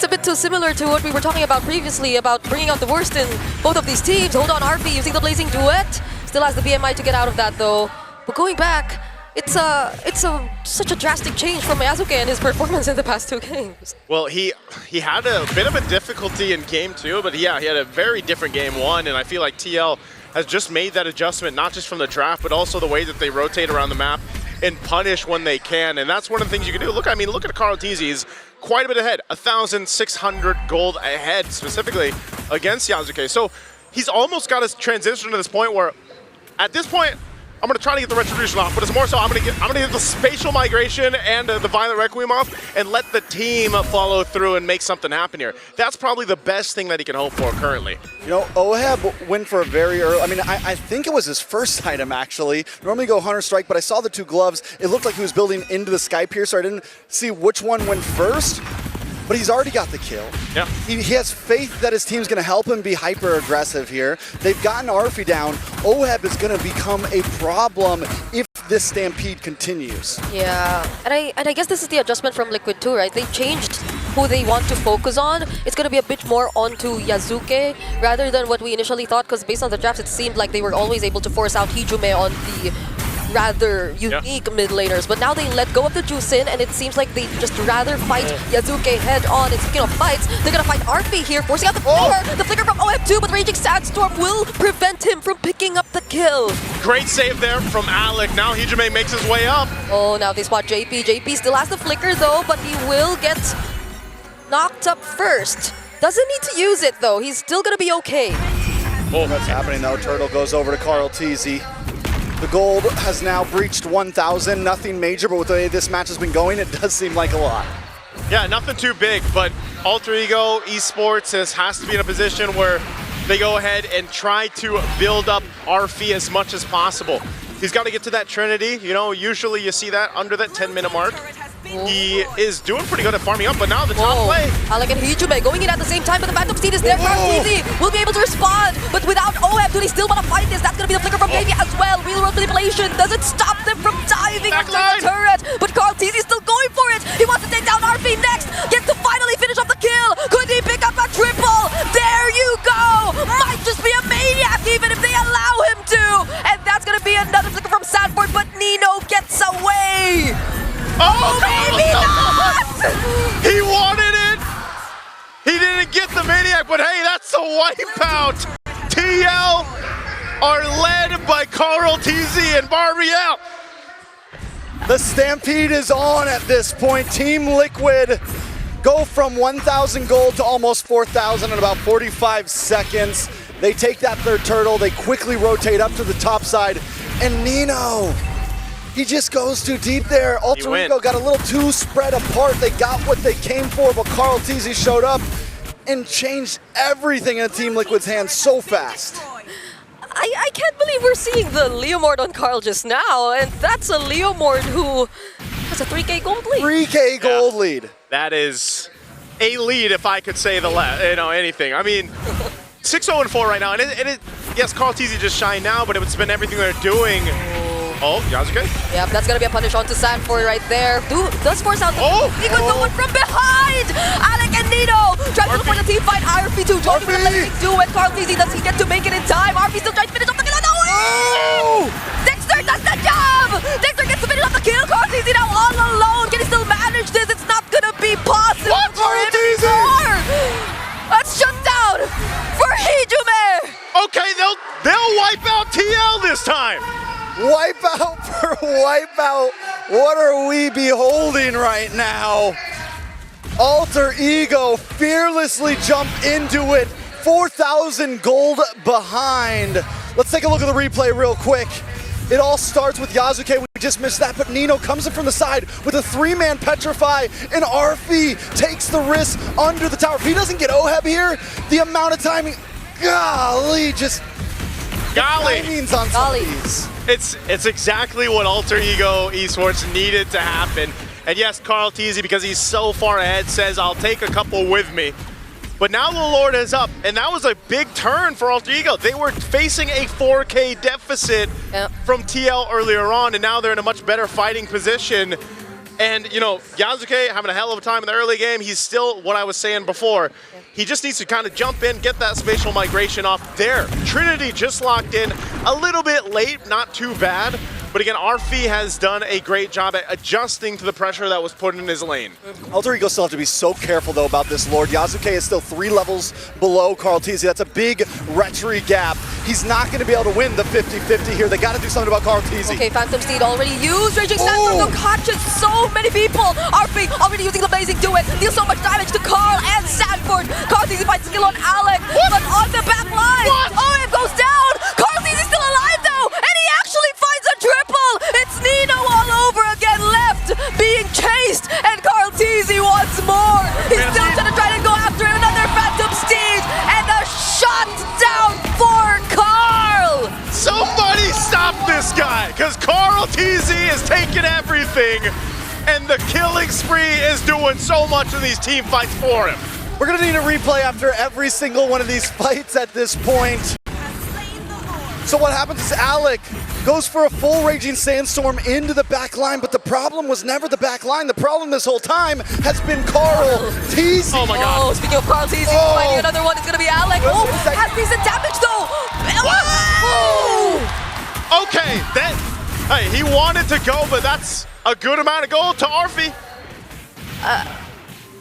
a bit too similar to what we were talking about previously about bringing out the worst in both of these teams. Hold on, Harvey using the Blazing Duet. Still has the BMI to get out of that, though. But going back, it's such a drastic change from Yasuke and his performance in the past 2 games. Well, he had a bit of a difficulty in game 2, but yeah, he had a very different game 1, and I feel like TL has just made that adjustment, not just from the draft, but also the way that they rotate around the map and punish when they can, and that's one of the things you can do. Look, I mean, look at Carl Teasy. He's quite a bit ahead, 1,600 gold ahead, specifically against Yasuke. So he's almost got his transition to this point where, at this point, I'm going to try to get the Retribution off, but it's more so I'm going to get the Spatial Migration and the Violent Requiem off and let the team follow through and make something happen here. That's probably the best thing that he can hope for currently. You know, OHEB went for a very early, I mean, I think it was his first item, actually. Normally go Hunter Strike, but I saw the 2 gloves. It looked like he was building into the Sky Piercer. I didn't see which one went first, but he's already got the kill. Yeah. He has faith that his team's going to help him be hyper-aggressive here. They've gotten Arfi down. OHEB is going to become a problem if this stampede continues. Yeah, and I guess this is the adjustment from Liquid too, right? They changed who they want to focus on. It's going to be a bit more onto Yasuke rather than what we initially thought, because based on the drafts, it seemed like they were always able to force out Hijume on the rather unique mid laners, but now they let go of the Juicin, and it seems like they just rather fight Yasuke head on. And speaking of fights, they're gonna fight Arfi here, forcing out the flicker. The flicker from OF2, but Raging Sandstorm will prevent him from picking up the kill. Great save there from Alec. Now Hijume makes his way up. Oh, now they spot JP. JP still has the flicker though, but he will get knocked up first. Doesn't need to use it though. He's still gonna be okay. Oh, that's happening though. Turtle goes over to Carl Teasy. The gold has now breached 1,000. Nothing major, but with the way this match has been going, it does seem like a lot. Yeah, nothing too big, but Alter Ego Esports has to be in a position where they go ahead and try to build up Arfi as much as possible. He's got to get to that Trinity. You know, usually you see that under that 10-minute mark. He is doing pretty good at farming up, but now the top play. Alec and Hijume going in at the same time, but the Phantom Steed is there. Easy will be able to respond, but without OF, do they still want to fight this? That's going to be the flicker from Baby as well. Real world manipulation doesn't stop them from diving into the turret, but Carl Teasy still going for it. He wants to take down RP next, gets to finally finish off the kill. Could he pick up a triple? There you go. Might just be a maniac even if they allow him to, and that's going to be another flicker from Sanford, but Nino gets away. Oh, maybe not! He wanted it! He didn't get the Maniac, but hey, that's a wipeout! TL are led by Carl Teasy and Barbiel. The Stampede is on at this point. Team Liquid go from 1,000 gold to almost 4,000 in about 45 seconds. They take that 3rd turtle, they quickly rotate up to the top side, and Nino, he just goes too deep there. Alter Ego got a little too spread apart. They got what they came for, but Carl Teasy showed up and changed everything in Team Liquid's hands so fast. I can't believe we're seeing the Leomord on Carl just now, and that's a Leomord who has a 3K gold lead. 3K gold lead. That is a lead, if I could say anything. I mean, 6-0-4 right now, and yes, Carl Teasy just shined now, but it's been everything they're doing. Oh, Yasuke? Yep, that's gonna be a punish onto Sanford right there. Does force out the even going from behind! Alec and Nino trying to look for the team fight. RP2 joining with the duet. Carl Teasy, does he get to make it in time? RP still trying to finish off the kill. No! Dexter does the job! Dexter gets to finish off the kill. Carl Teasy now all alone. Can he still manage this? It's not gonna be possible for him anymore! That's shut down for Hijume! Okay, they'll wipe out TL this time! Wipeout for wipeout. What are we beholding right now? Alter Ego fearlessly jump into it. 4,000 gold behind. Let's take a look at the replay real quick. It all starts with Yasuke. We just missed that, but Nino comes in from the side with a 3-man petrify, and Arfi takes the risk under the tower. If he doesn't get Oheb here, the amount of timing, golly, just timings on some of these. It's exactly what Alter Ego Esports needed to happen. And yes, Carl Teasy, because he's so far ahead, says, I'll take a couple with me. But now the Lord is up, and that was a big turn for Alter Ego. They were facing a 4K deficit from TL earlier on, and now they're in a much better fighting position. And, you know, Yasuke having a hell of a time in the early game. He's still what I was saying before. He just needs to kind of jump in, get that spatial migration off there. Trinity just locked in a little bit late, not too bad. But again, Arfi has done a great job at adjusting to the pressure that was put in his lane. Alter Ego still have to be so careful though about this Lord. Yasuke is still 3 levels below Carl Teasy. That's a big retry gap. He's not going to be able to win the 50-50 here. They got to do something about Carl Teasy. Okay, Phantom Steed already used. Raging Sandstorm to catches so many people. Arfi already using the Blazing Duet. Deals so much damage to Carl and Sanford. Carl Teasy finds skill on Alec, but on the back line. Oh, it goes down. Carl Teasy's still alive though, and he actually finds a triple. It's Nino all over again, left being chased, and Carl Teasy once more. He's still gonna try to go after another Phantom Steed, and a shot down for Carl. Somebody stop this guy, because Carl Teasy is taking everything, and the killing spree is doing so much in these team fights for him. We're going to need a replay after every single one of these fights at this point. So what happens is Alec goes for a full Raging Sandstorm into the back line, but the problem was never the back line. The problem this whole time has been Carl Teasy. Oh my god. Oh, speaking of Carl Teasy, finding another one is going to be Alec. Oh, has decent damage though. Oh! Okay, hey, he wanted to go, but that's a good amount of gold to Arfi.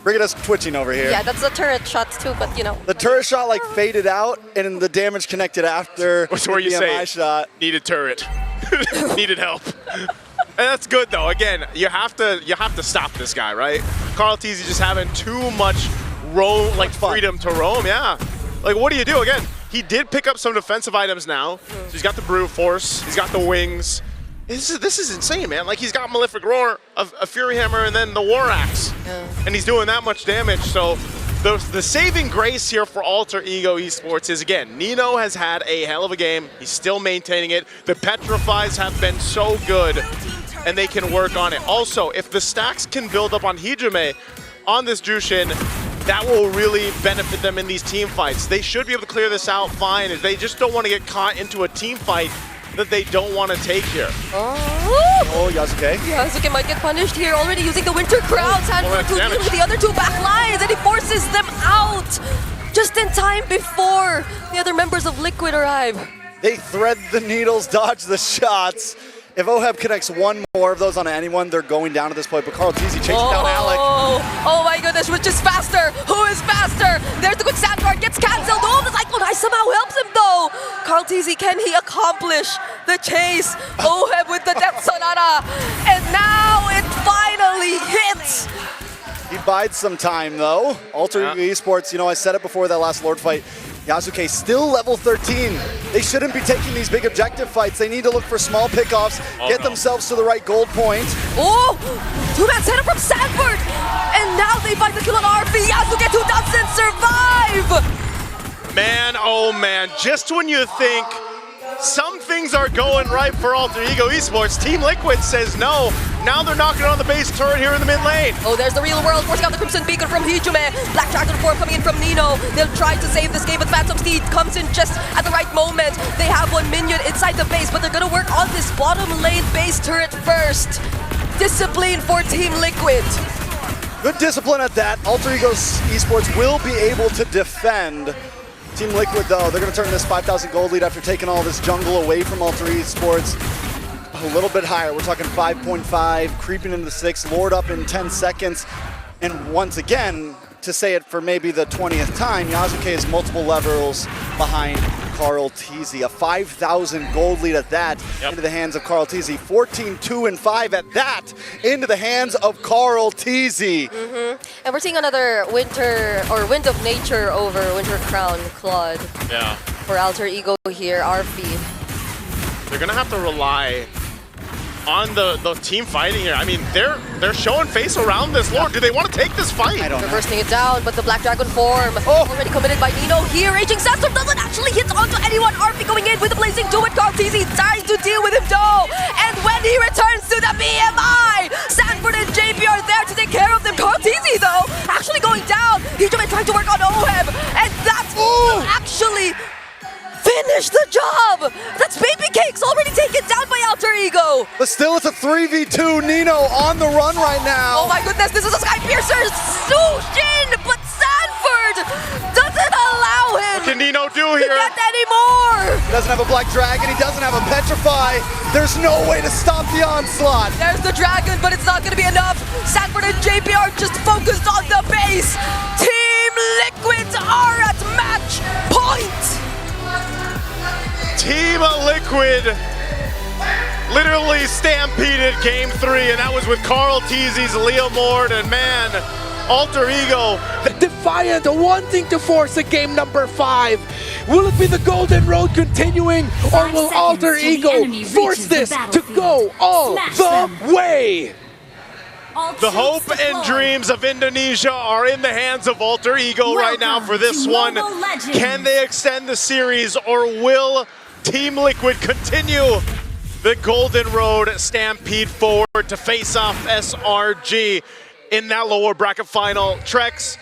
Brigida's twitching over here. Yeah, that's a turret shot too, but you know. The turret shot like faded out, and the damage connected after What's where you the say shot. Needed turret, needed help. And that's good though. Again, you have to stop this guy, right? Carl Teasy just having too much freedom to roam. Yeah, like what do you do? Again, he did pick up some defensive items now. So he's got the brute force, he's got the wings. This is insane, man. Like he's got Malefic Roar, a Fury Hammer, and then the War Axe, and he's doing that much damage. So the saving grace here for Alter Ego Esports is, again, Nino has had a hell of a game. He's still maintaining it. The Petrifies have been so good, and they can work on it. Also, if the stacks can build up on Hijume on this Jushin, that will really benefit them in these team fights. They should be able to clear this out fine. They just don't want to get caught into a team fight that they don't want to take here. Oh, Yasuke. Yasuke might get punished here, already using the Winter Crown. Sanford to deal with the other 2 back lines, and he forces them out just in time before the other members of Liquid arrive. They thread the needles, dodge the shots. If Oheb connects one more of those on anyone, they're going down at this point. But Carl Teasy chasing down Alec. Oh my goodness, which is faster? Who is faster? There's the quick sandguard, gets cancelled. Oh, the Cyclone Ice somehow helps him though. Carl Teasy, can he accomplish the chase? Oheb with the Death Sonata. And now it finally hits. He bides some time though. Alter Ego Esports, you know, I said it before that last Lord fight. Yasuke still level 13. They shouldn't be taking these big objective fights. They need to look for small pickoffs, get themselves to the right gold point. Oh, 2-man setup from Sanford. And now they find the kill on Arfi. Yasuke 2 doesn't survive. Man, oh man, just when you think some things are going right for Alter Ego Esports, Team Liquid says no. Now they're knocking on the base turret here in the mid lane. Oh, there's the real world, forcing out the Crimson Beacon from Hijume. Black Dragon form coming in from Nino. They'll try to save this game, but Phantom Steed comes in just at the right moment. They have one minion inside the base, but they're gonna work on this bottom lane base turret first. Discipline for Team Liquid. Good discipline at that. Alter Ego Esports will be able to defend. Team Liquid, though, they're going to turn this 5,000 gold lead after taking all this jungle away from Alter Esports. A little bit higher. We're talking 5.5, creeping into the 6, Lord up in 10 seconds. And once again, to say it for maybe the 20th time, Yasuke is multiple levels behind Carl Teasy. A 5,000 gold lead at that into the hands of Carl Teasy. 14-2-5 at that into the hands of Carl Teasy. And we're seeing another winter or Wind of Nature over Winter Crown Claude. Yeah. For Alter Ego here, RP. They're gonna have to rely on the team fighting here. I mean, they're showing face around this Lord. Do they want to take this fight? I don't know. Reversing it down, but the Black Dragon form already committed by Nino here. Raging Sandstorm doesn't actually hit onto anyone. RP going in with the Blazing Duet. Carl Teasy trying to deal with him though. And when he returns to the BMI, Sanford and JP are there to take care of them. Carl Teasy though, actually going down. He's trying to work on Oheb. And that's actually finish the job! That's Baby Cakes already taken down by Alter Ego! But still, it's a 3v2. Nino on the run right now. Oh my goodness, this is a Sky Piercer! Sushin! But Sanford doesn't allow him What can Nino do here? to get any more! He doesn't have a Black Dragon. He doesn't have a Petrify. There's no way to stop the onslaught. There's the Dragon, but it's not going to be enough. Sanford and JP are just focused on the base. Team Liquid are at match point! Team Liquid literally stampeded game 3, and that was with Carl Teasy's Leo Mord, and man, Alter Ego. Defiant, wanting to force a game number 5. Will it be the Golden Road continuing, or will Alter Ego force this to go all the way? The hope and dreams of Indonesia are in the hands of Alter Ego right now for this one. Can they extend the series, or will Team Liquid continue the Golden Road stampede forward to face off SRG in that lower bracket final? Trex,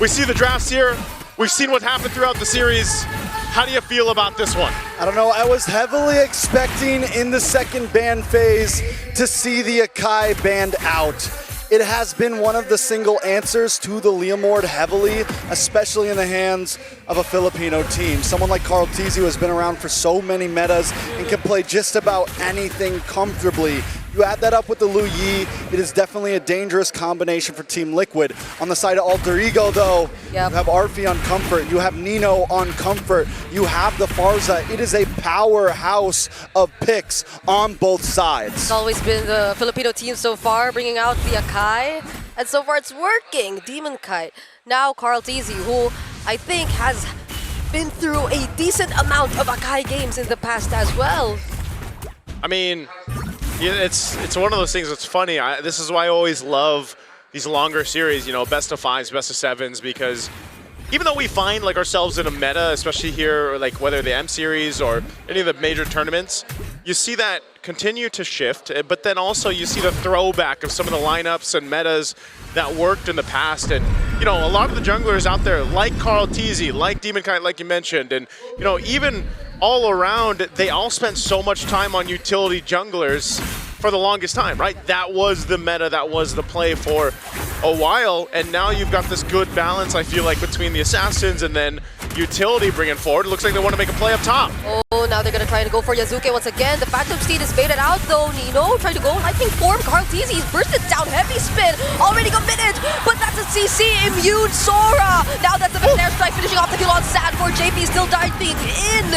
we see the drafts here. We've seen what happened throughout the series. How do you feel about this one? I don't know. I was heavily expecting in the second ban phase to see the Akai banned out. It has been one of the single answers to the Leomord heavily, especially in the hands of a Filipino team. Someone like Carl Teasy, who has been around for so many metas and can play just about anything comfortably. You add that up with the Lu Yi, it is definitely a dangerous combination for Team Liquid. On the side of Alter Ego, though, you have Arfi on Comfort, you have Nino on Comfort, you have the Farza. It is a powerhouse of picks on both sides. It's always been the Filipino team so far, bringing out the Akai, and so far it's working. Demon Kite. Now Carl Teasy, who I think has been through a decent amount of Akai games in the past as well. I mean, yeah, it's one of those things that's funny. This is why I always love these longer series, you know, best of 5s, best of 7s, because even though we find like ourselves in a meta, especially here, like whether the M series or any of the major tournaments, you see that continue to shift, but then also you see the throwback of some of the lineups and metas that worked in the past. And, you know, a lot of the junglers out there, like Carl Teasy, like Demon Kite, like you mentioned, and, you know, even all around, they all spent so much time on utility junglers for the longest time, right? That was the meta, that was the play for a while, and now you've got this good balance, I feel like, between the assassins and then utility bringing forward. It looks like they want to make a play up top. Oh, now they're going to try to go for Yasuke once again. The Phantom Steed is baited out though. Nino trying to go lightning form. Carl Teasy, he's bursted down, heavy spin, already committed, but that's a CC immune Sora. Now that's the Air Strike finishing off the kill on Sanford. JP still diving in,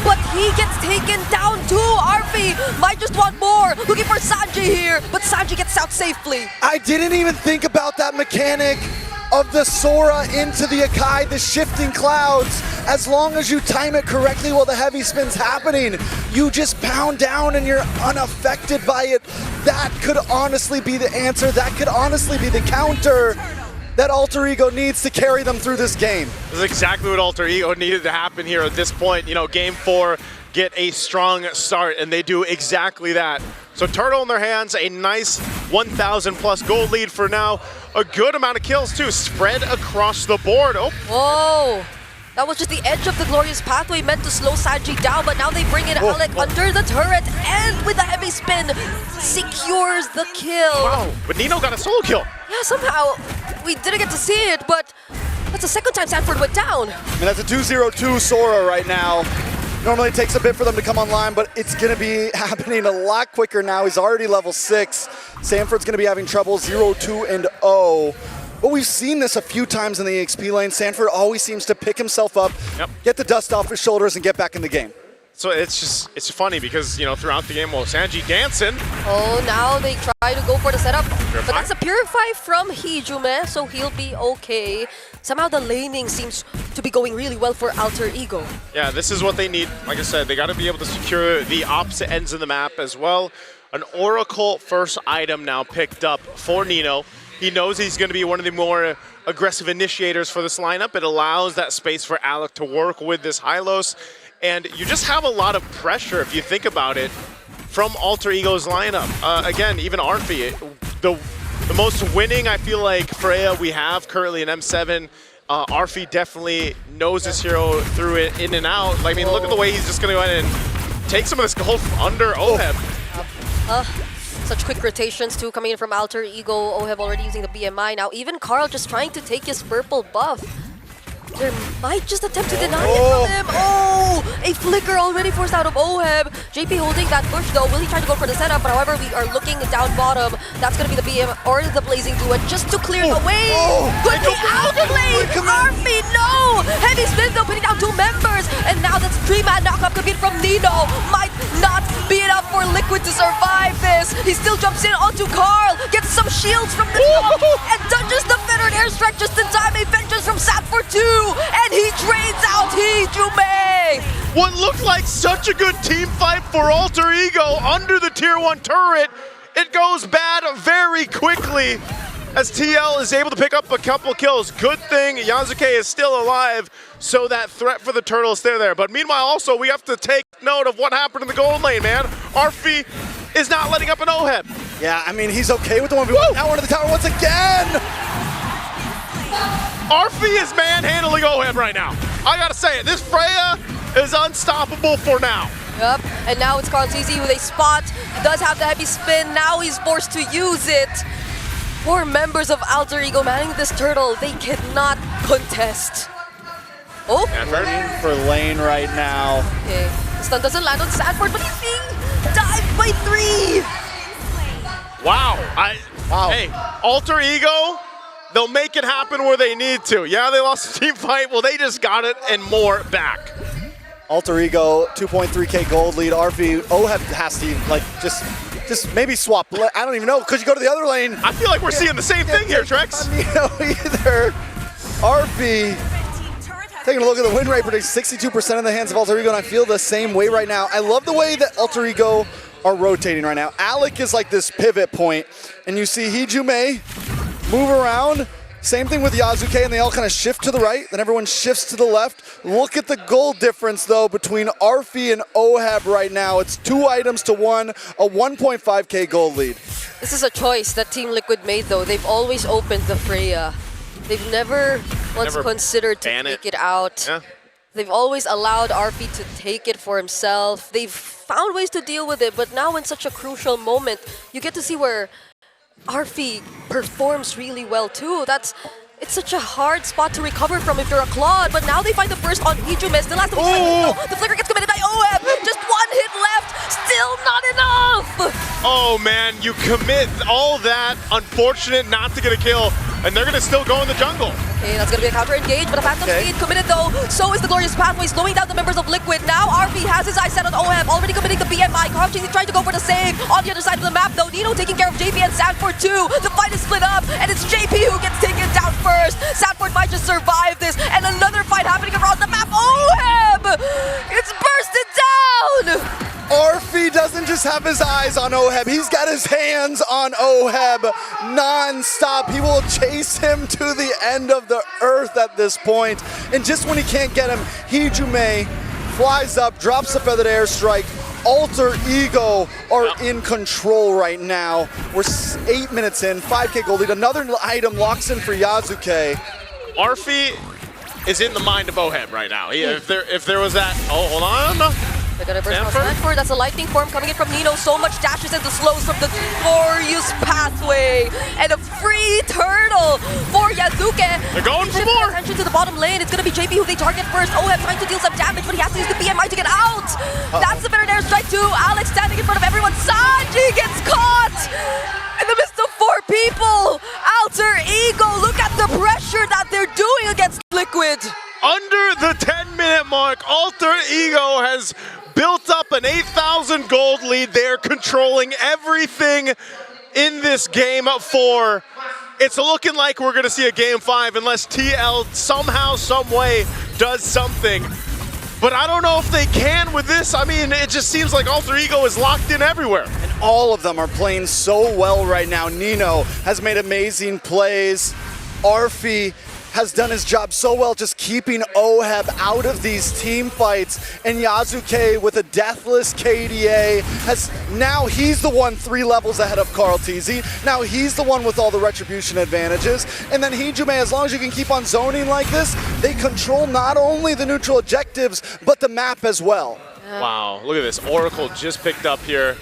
but he gets taken down too. RP might just want more. Looking for Sanji here, but Sanji gets out safely. I didn't even think about that mechanic of the Sora into the Akai, the shifting clouds. As long as you time it correctly while the heavy spin's happening, you just pound down and you're unaffected by it. That could honestly be the answer. That could honestly be the counter that Alter Ego needs to carry them through this game. This is exactly what Alter Ego needed to happen here at this point. You know, game 4, get a strong start, and they do exactly that. So Turtle in their hands, a nice 1,000 plus gold lead for now. A good amount of kills too, spread across the board. Oh, Whoa! That was just the edge of the glorious pathway meant to slow Sanji down, but now they bring in Alec under the turret and with the heavy spin secures the kill. wow. But Nino got a solo kill. Yeah, somehow we didn't get to see it, but that's the second time Sanford went down. And that's a 2-0-2 Sora right now. Normally it takes a bit for them to come online, but it's going to be happening a lot quicker now. He's already level 6. Sanford's going to be having trouble 0-2 and 0. But we've seen this a few times in the EXP lane. Sanford always seems to pick himself up, get the dust off his shoulders, and get back in the game. So it's funny because, you know, throughout the game, well, Sanji dancing. Oh, now they try to go for the setup. But that's a Purify from Hijume, so he'll be okay. Somehow the laning seems to be going really well for Alter Ego. Yeah, this is what they need. Like I said, they got to be able to secure the opposite ends of the map as well. An Oracle first item now picked up for Nino. He knows he's going to be one of the more aggressive initiators for this lineup. It allows that space for Alec to work with this Hylos. And you just have a lot of pressure, if you think about it, from Alter Ego's lineup. Again, even Arfi, the most winning, I feel like, Freya we have currently in M7. Arfi definitely knows his hero through it in and out. Like, I mean, look at the way he's just going to go ahead and take some of this gold under Oheb. Such quick rotations too coming in from Alter Ego. Oheb already using the BMI now. Even Carl just trying to take his purple buff. They might just attempt to deny it from him. Oh, a flicker already forced out of Oheb. JP holding that bush though. Will he try to go for the setup? But however, we are looking down bottom. That's going to be the BM or the Blazing Duet just to clear the way. Could be outplayed. Arfi, no! Heavy spin though, putting down 2 members. And now that's 3-man knockup coming from Nino. Might not be enough for Liquid to survive this. He still jumps in onto Carl. Gets some shields from the top. And dodges the fettered airstrike just in time. A vengeance from Sat for 2. And he trades out Hijume! What looked like such a good team fight for Alter Ego under the tier 1 turret. It goes bad very quickly as TL is able to pick up a couple kills. Good thing Yasuke is still alive, so that threat for the turtle is still there. But meanwhile, also, we have to take note of what happened in the gold lane, man. Arfi is not letting up an Oheb. Yeah, I mean, he's okay with the 1v1. Now into the tower once again! Arfi is manhandling Oheb right now. I gotta say it, this Freya is unstoppable for now. Yep, and now it's Carl TZ with a spot. He does have the heavy spin, now he's forced to use it. 4 members of Alter Ego manning this turtle, they cannot contest. Oh! Looking for lane right now. Okay, the stun doesn't land on Sanford, but he's being dived by 3! Wow. Hey, Alter Ego, they'll make it happen where they need to. Yeah, they lost the team fight. Well, they just got it and more back. Alter Ego, 2.3k gold lead. Arfi, Oheb has to like just maybe swap. I don't even know. Could you go to the other lane? I feel like we're seeing the same thing here, Trex. I don't know either. Arfi taking a look at the win rate, predicts 62% in the hands of Alter Ego, and I feel the same way right now. I love the way that Alter Ego are rotating right now. Alec is like this pivot point, and you see Hijume move around. Same thing with Yasuke, and they all kind of shift to the right, then everyone shifts to the left. Look at the gold difference, though, between Arfi and Oheb right now. It's 2 items to 1, a 1.5k gold lead. This is a choice that Team Liquid made, though. They've always opened the Freya. They've never once considered to take it out. Yeah. They've always allowed Arfi to take it for himself. They've found ways to deal with it, but now in such a crucial moment, you get to see where Arfi performs really well too. It's such a hard spot to recover from if you're a Claude, but now they find the burst on Hijume. The last of the flicker gets committed by Oheb. Just 1 hit left, still not enough. Oh man, you commit all that, unfortunate not to get a kill, and they're gonna still go in the jungle. Okay, that's gonna be a counter engage, but a Phantom Speed committed though. So is the Glorious Pathway, slowing down the members of Liquid. Now Arfi has his eyes set on Oheb, already committing the BMI. Crouching, trying to go for the save. On the other side of the map though, Nino taking care of JP and Sanford too. The fight is split up, and it's JP who gets taken down first. Sanford might just survive this, and another fight happening around the map. Oheb! It's bursted down! Arfi doesn't just have his eyes on Oheb, he's got his hands on Oheb non-stop. He will chase him to the end of the earth at this point. And just when he can't get him, Hijume flies up, drops a feathered airstrike. Alter Ego are in control right now. We're 8 minutes in, 5K gold lead. Another item locks in for Yazuke. Arfi is in the mind of Oheb right now. If there was that, oh, hold on. They're gonna burst on Stanford. That's a lightning form coming in from Nino. So much dashes into slows from the glorious pathway. And a free turtle for Yazuke. They're going for more. Attention to the bottom lane. It's gonna be JP who they target first. Oheb trying to deal some damage, but he has to use the BMI to get out. That's the better air strike too. Alex standing in front of everyone. Sanji gets caught in the midst of 4 people. Alter Ego, look at the pressure that they're doing against Liquid. Under the 10-minute mark, Alter Ego has built up an 8,000 gold lead. They're controlling everything in this game 4. It's looking like we're going to see a game 5 unless TL somehow, some way does something. But I don't know if they can with this. I mean, it just seems like Alter Ego is locked in everywhere. And all of them are playing so well right now. Nino has made amazing plays. Arfi has done his job so well just keeping Oheb out of these team fights. And Yazuke with a deathless KDA now he's the one 3 levels ahead of Carl TZ. Now he's the one with all the retribution advantages. And then Hijume, as long as you can keep on zoning like this, they control not only the neutral objectives, but the map as well. Wow, look at this. Oracle just picked up here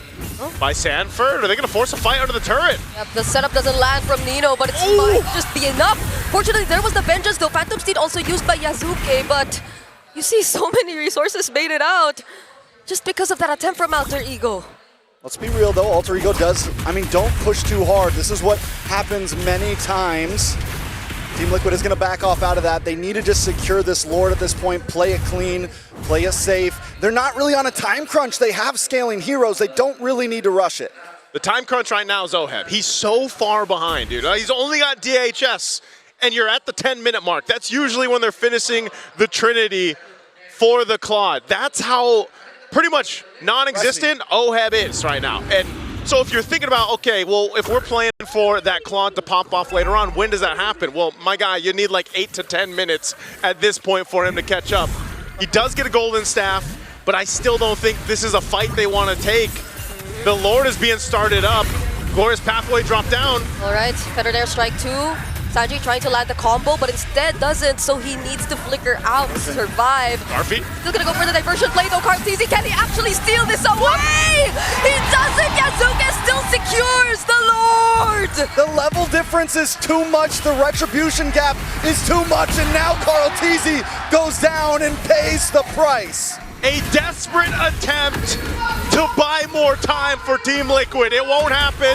by Sanford. Are they going to force a fight under the turret? Yep, the setup doesn't land from Nino, but it might just be enough. Fortunately, there was the Vengeance, though. Phantom Steed also used by Yazuke, but you see so many resources made it out just because of that attempt from Alter Ego. Let's be real, though. Alter Ego don't push too hard. This is what happens many times. Team Liquid is going to back off out of that. They need to just secure this Lord at this point, play it clean, play it safe. They're not really on a time crunch. They have scaling heroes. They don't really need to rush it. The time crunch right now is Oheb. He's so far behind, dude. He's only got DHS, and you're at the 10-minute mark. That's usually when they're finishing the Trinity for the Claude. That's how pretty much non-existent Oheb is right now. And so if you're thinking about, okay, well, if we're playing for that Claude to pop off later on, when does that happen? Well, my guy, you need like 8 to 10 minutes at this point for him to catch up. He does get a golden staff, but I still don't think this is a fight they want to take. The Lord is being started up. Glorious Pathway dropped down. All right, Feather Air Strike 2. Sanji trying to land the combo, but instead doesn't, so he needs to flicker out to survive. Arfi. Still gonna go for the diversion play though, Cartesi. Can he actually steal this away? He doesn't! Yazuke still secures the Lord! The level difference is too much. The retribution gap is too much, and now Carl TZ goes down and pays the price. A desperate attempt to buy more time for Team Liquid. It won't happen.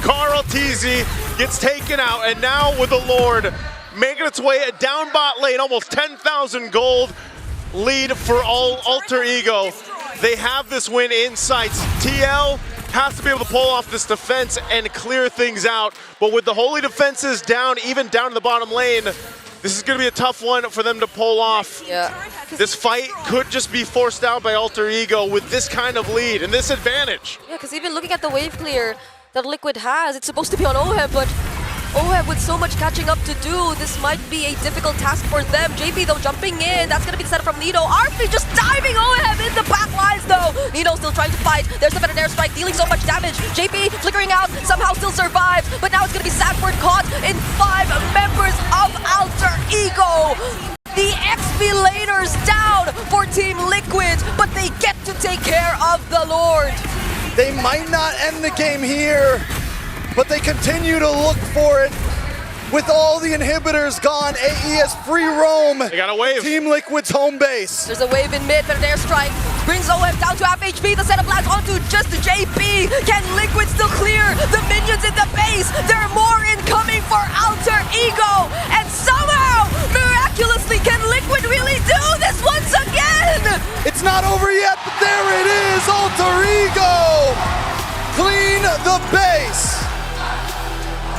Carl TZ gets taken out, and now with the Lord making its way down bot lane, almost 10,000 gold lead for Alter Ego. They have this win in sights. TL has to be able to pull off this defense and clear things out, but with the holy defenses down, even down to the bottom lane, this is going to be a tough one for them to pull off. Yeah. This fight could just be forced out by Alter Ego with this kind of lead and this advantage. Yeah, because even looking at the wave clear that Liquid has, it's supposed to be on Oheb, but Oheb with so much catching up to do, this might be a difficult task for them. JP though jumping in, that's going to be the setup from Nino. Arfi just diving Oheb in the back lines though. Nino still trying to fight. There's the Feather Air Strike dealing so much damage. JP flickering out, somehow still survives, but now it's going to be Sanford caught in 5 members of Alter Ego. The XP laners down for Team Liquid, but they get to take care of the Lord. They might not end the game here, but they continue to look for it. With all the inhibitors gone, AES free roam. They got a wave. Team Liquid's home base. There's a wave in mid, Feather Air Strike brings Oheb down to half HP. The setup lands onto just JP. Can Liquid still clear the minions in the base? There are more incoming for Alter Ego. And somehow, miraculously, can Liquid really do this once again? It's not over yet, but there it is. Alter Ego clean the base.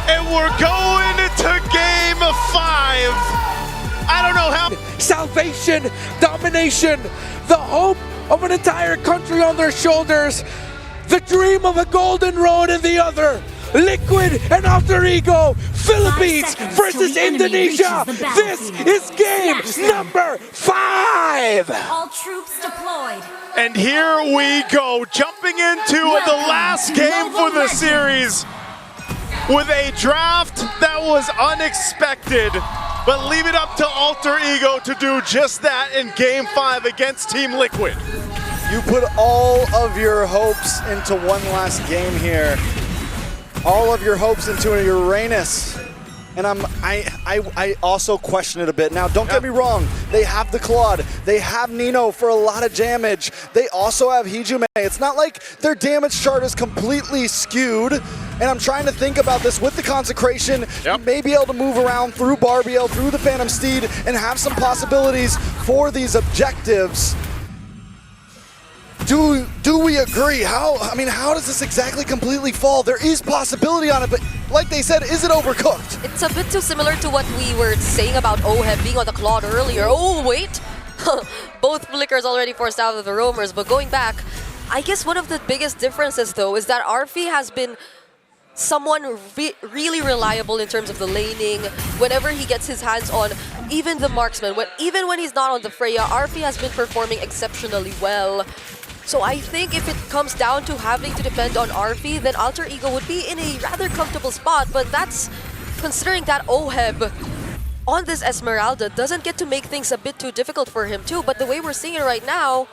And we're going to game 5. I don't know how. Salvation, domination, the hope of an entire country on their shoulders, the dream of a golden road in the other. Liquid and Alter Ego, Philippines versus Indonesia. This is game number 5. All troops deployed. And here we go, jumping into the last game for the series with a draft that was unexpected, but leave it up to Alter Ego to do just that in Game 5 against Team Liquid. You put all of your hopes into one last game here. All of your hopes into a Uranus. And I also question it a bit. Now, don't get me wrong. They have the Claude. They have Nino for a lot of damage. They also have Hijume. It's not like their damage chart is completely skewed. And I'm trying to think about this with the Consecration. You may be able to move around through Barbiel, through the Phantom Steed, and have some possibilities for these objectives. Do we agree? How does this exactly completely fall? There is possibility on it, but like they said, is it overcooked? It's a bit too similar to what we were saying about OHEB being on the Claude earlier. Oh, wait! Both Flickers already forced out of the roamers, but going back, I guess one of the biggest differences, though, is that Arfi has been someone really reliable in terms of the laning. Whenever he gets his hands on even the marksman, even when he's not on the Freya, Arfi has been performing exceptionally well. So I think if it comes down to having to depend on Arfi, then Alter Ego would be in a rather comfortable spot, but that's considering that OHEB on this Esmeralda doesn't get to make things a bit too difficult for him too, but the way we're seeing it right now,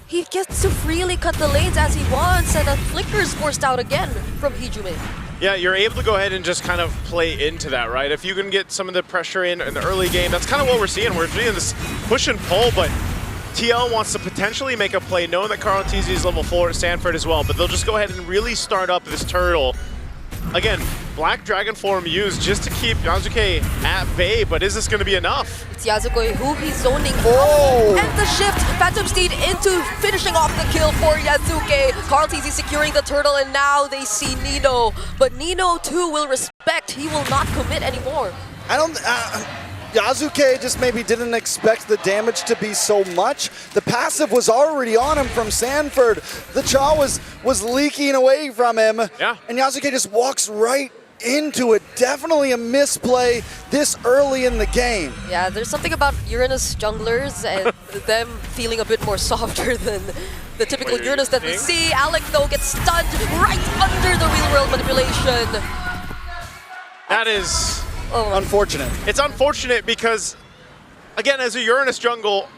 he gets to freely cut the lanes as he wants, and a Flicker is forced out again from Hijume. Yeah, you're able to go ahead and just kind of play into that, right? If you can get some of the pressure in the early game, that's kind of what we're seeing. We're seeing this push and pull, but TL wants to potentially make a play, knowing that Carl TZ is level 4 at Stanford as well, but they'll just go ahead and really start up this turtle. Again, Black Dragon form used just to keep Yasuke at bay, but is this going to be enough? It's Yasuke who he's zoning out, and the shift, Phantom Steed into finishing off the kill for Yasuke. Carl TZ securing the turtle, and now they see Nino, but Nino too will respect, he will not commit anymore. Yasuke just maybe didn't expect the damage to be so much. The passive was already on him from Sanford. The Cha was leaking away from him. Yeah. And Yasuke just walks right into it. Definitely a misplay this early in the game. Yeah, there's something about Uranus junglers and them feeling a bit more softer than the typical Uranus that we see. Alec, though, gets stunned right under the real-world manipulation. That is unfortunate. It's unfortunate because, again, as a Uranus jungle,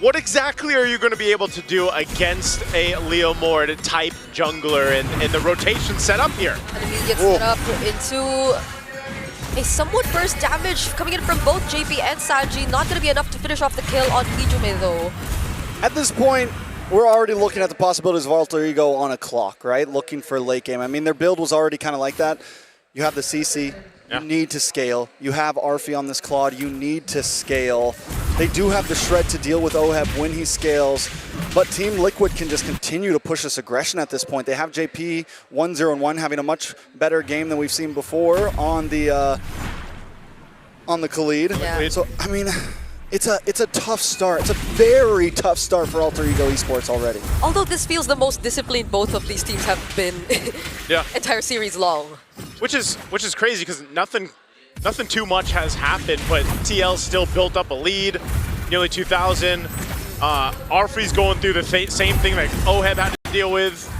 what exactly are you going to be able to do against a Leo Mord type jungler and the rotation set up here? And he gets set up into a somewhat burst damage coming in from both JP and Sanji. Not going to be enough to finish off the kill on Hijume, though. At this point, we're already looking at the possibilities of Alter Ego on a clock, right? Looking for late game. I mean, their build was already kind of like that. You have the CC. You need to scale. You have Arfi on this Claude. You need to scale. They do have the shred to deal with OHEB when he scales, but Team Liquid can just continue to push this aggression at this point. They have JP 1-0-1 having a much better game than we've seen before on the Khalid. Yeah. So I mean, it's a tough start. It's a very tough start for Alter Ego Esports already. Although this feels the most disciplined both of these teams have been entire series long. Which is crazy because nothing too much has happened, but TL still built up a lead, nearly 2,000. Arfi's going through the same thing that OHEB had to deal with.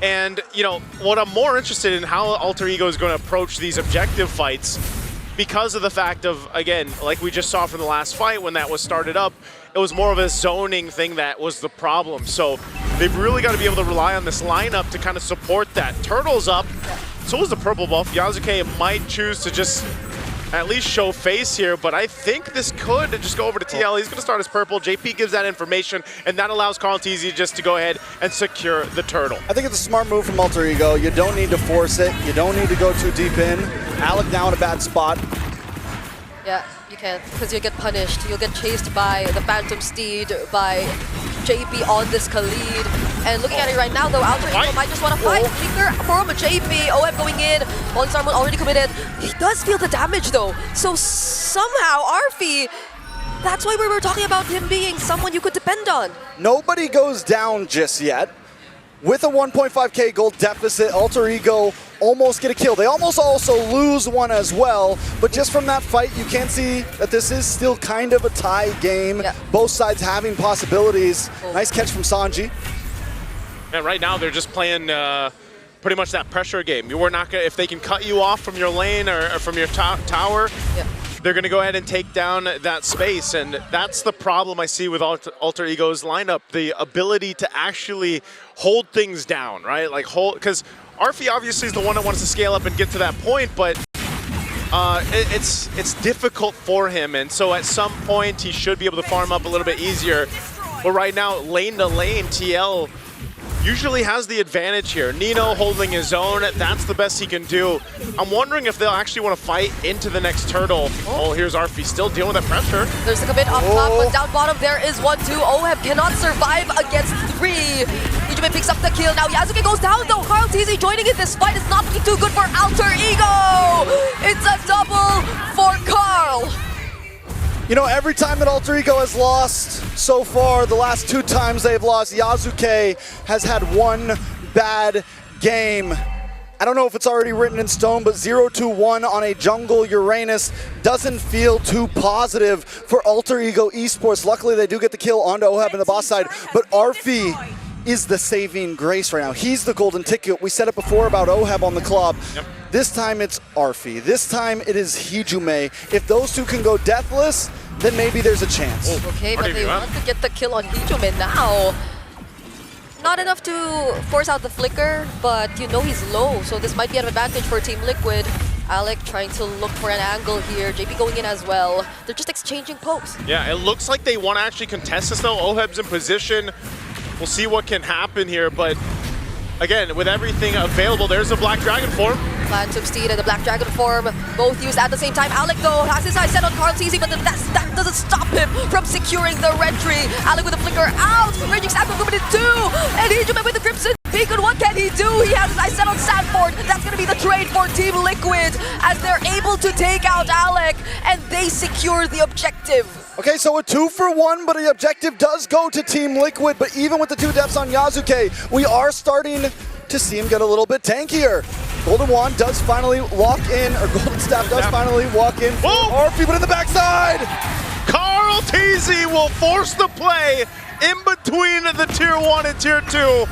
And, you know, what I'm more interested in how Alter Ego is going to approach these objective fights because of the fact of, again, like we just saw from the last fight when that was started up, it was more of a zoning thing that was the problem. So they've really got to be able to rely on this lineup to kind of support that. Turtle's up. So is the purple buff. Yasuke might choose to just at least show face here, but I think this could just go over to TL. He's going to start as purple. JP gives that information, and that allows Carl TZ just to go ahead and secure the turtle. I think it's a smart move from Alter Ego. You don't need to force it. You don't need to go too deep in. Alec now in a bad spot. Yeah, you can't, because you'll get punished. You'll get chased by the Phantom Steed, by JP on this Khalid. And looking at it right now, though, Alter Ego might just want to fight. Flicker from JP. OM going in. One Armor already committed. He does feel the damage, though. So somehow, Arfi, that's why we were talking about him being someone you could depend on. Nobody goes down just yet. With a 1.5k gold deficit, Alter Ego almost get a kill. They almost also lose one as well, but just from that fight, you can see that this is still kind of a tie game. Yeah. Both sides having possibilities. Nice catch from Sanji. And right now they're just playing pretty much that pressure game. You are not gonna, if they can cut you off from your lane or from your tower, Yeah. they're going to go ahead and take down that space, and that's the problem I see with Alter Ego's lineup, the ability to actually hold things down, right? Like because Arfi obviously is the one that wants to scale up and get to that point, but it's difficult for him, and so at some point he should be able to farm up a little bit easier. But right now, lane to lane, TL usually has the advantage here. Nino holding his own, that's the best he can do. I'm wondering if they'll actually want to fight into the next turtle. Oh, here's Arfi still dealing with that pressure. There's a commit up top, but down bottom there is 1-2. Oheb cannot survive against 3. Ijume picks up the kill. Now Yasuke goes down though. Carl TZ joining in this fight. It's not looking too good for Alter Ego. It's a double for Carl. You know, every time that Alter Ego has lost so far, the last 2 times they've lost, Yasuke has had one bad game. I don't know if it's already written in stone, but 0-1 on a jungle Uranus doesn't feel too positive for Alter Ego Esports. Luckily, they do get the kill onto Oheb in the boss side, but Arfi is the saving grace right now. He's the golden ticket. We said it before about Oheb on the club. Yep. This time it's Arfi. This time it is Hijume. If those two can go deathless, then maybe there's a chance. Okay, but they want to get the kill on Hijume now. Not enough to force out the flicker, but you know he's low, so this might be an advantage for Team Liquid. Alec trying to look for an angle here. JP going in as well. They're just exchanging pokes. Yeah, it looks like they want to actually contest this though. Oheb's in position. We'll see what can happen here, but again, with everything available, there's a Black Dragon form. Phantom Steed and the Black Dragon form, both used at the same time. Alec though has his eyes set on Carl TZ, but that doesn't stop him from securing the red tree. Alec with a flicker out, Raging Stab moving in 2, and Hijume with the Crimson Beacon. What can he do? He has his eyes set on Sanford. That's going to be the trade for Team Liquid as they're able to take out Alec, and they secure the objective. Okay, so a 2-for-1, but the objective does go to Team Liquid, but even with the 2 deaths on Yasuke, we are starting to see him get a little bit tankier. Golden Wand does finally walk in, or Golden Staff does finally walk in for Arfi, but in the backside! Carl TZ will force the play in between the Tier 1 and Tier 2.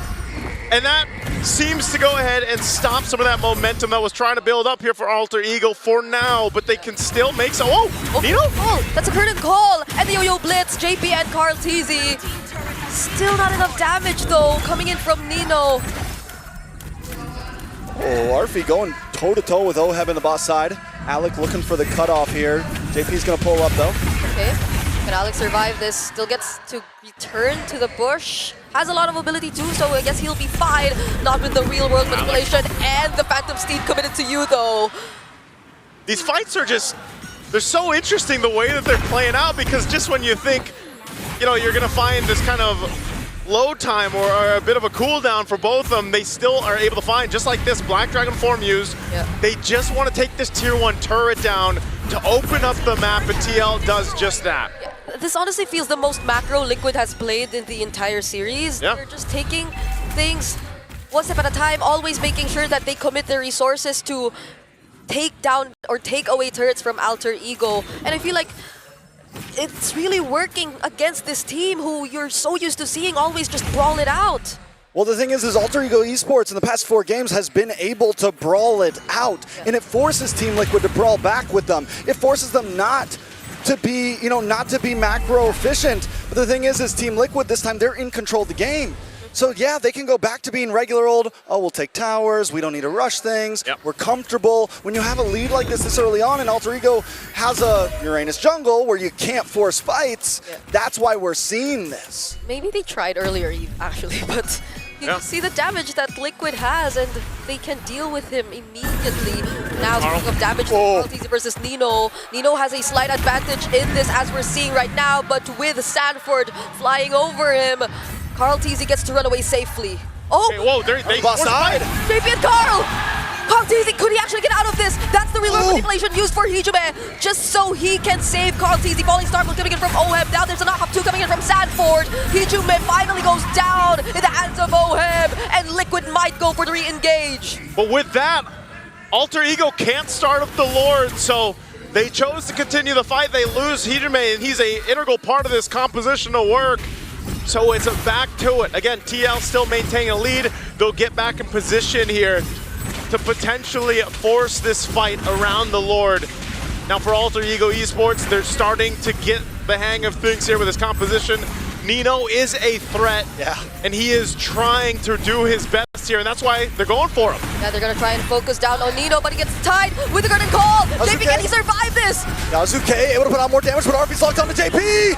And that seems to go ahead and stop some of that momentum that was trying to build up here for Alter Ego for now, but they can still make some. Oh, Nino? Oh, that's a curtain call, and the Yo-Yo Blitz, JP and Carl TZ. Still not enough damage though, coming in from Nino. Oh, Arfi going toe-to-toe with Oheb in the boss side. Alec looking for the cutoff here. JP's gonna pull up though. Okay, can Alex survive this? Still gets to return to the bush. Has a lot of ability too, so I guess he'll be fine. Not with the real world manipulation and the Phantom Steed committed to you though. These fights are just, they're so interesting the way that they're playing out, because just when you think, you know, you're gonna find this kind of load time or a bit of a cooldown for both of them, they still are able to find, just like this Black Dragon form used. Yeah. They just want to take this Tier 1 turret down to open up the map, and TL does just that. Yeah. This honestly feels the most macro Liquid has played in the entire series. Yeah. They're just taking things one step at a time, always making sure that they commit their resources to take down or take away turrets from Alter Ego. And I feel like it's really working against this team who you're so used to seeing always just brawl it out. Well, the thing is Alter Ego Esports in the past 4 games has been able to brawl it out, and it forces Team Liquid to brawl back with them. It forces them not to be, not to be macro efficient. But the thing is Team Liquid this time, they're in control of the game. So yeah, they can go back to being regular old, oh, we'll take towers, we don't need to rush things, we're comfortable. When you have a lead like this early on, and Alter Ego has a Uranus jungle where you can't force fights, that's why we're seeing this. Maybe they tried earlier, actually, but you see the damage that Liquid has, and they can deal with him immediately. Now, speaking of damage for TZ versus Nino, Nino has a slight advantage in this, as we're seeing right now, but with Sanford flying over him, Carl TZ gets to run away safely. Oh! Okay, whoa, they boss side! JP and Carl! Carl TZ, could he actually get out of this? That's the real manipulation used for Hijume, just so he can save Carl TZ. Falling Star coming in from Oheb. Now there's a knock-up 2 coming in from Sanford. Hijume finally goes down in the hands of Oheb, and Liquid might go for the re-engage. But with that, Alter Ego can't start up the Lord, so they chose to continue the fight. They lose Hijime, and he's an integral part of this composition to work. So it's back to it. Again, TL still maintaining a lead. They'll get back in position here to potentially force this fight around the Lord. Now for Alter Ego Esports, they're starting to get the hang of things here with this composition. Nino is a threat, and he is trying to do his best here, and that's why they're going for him. Yeah, they're gonna try and focus down on Nino, but he gets tied with the Garden Call. JP, can he survive this? Yasuke able to put on more damage, but RP's locked on to JP.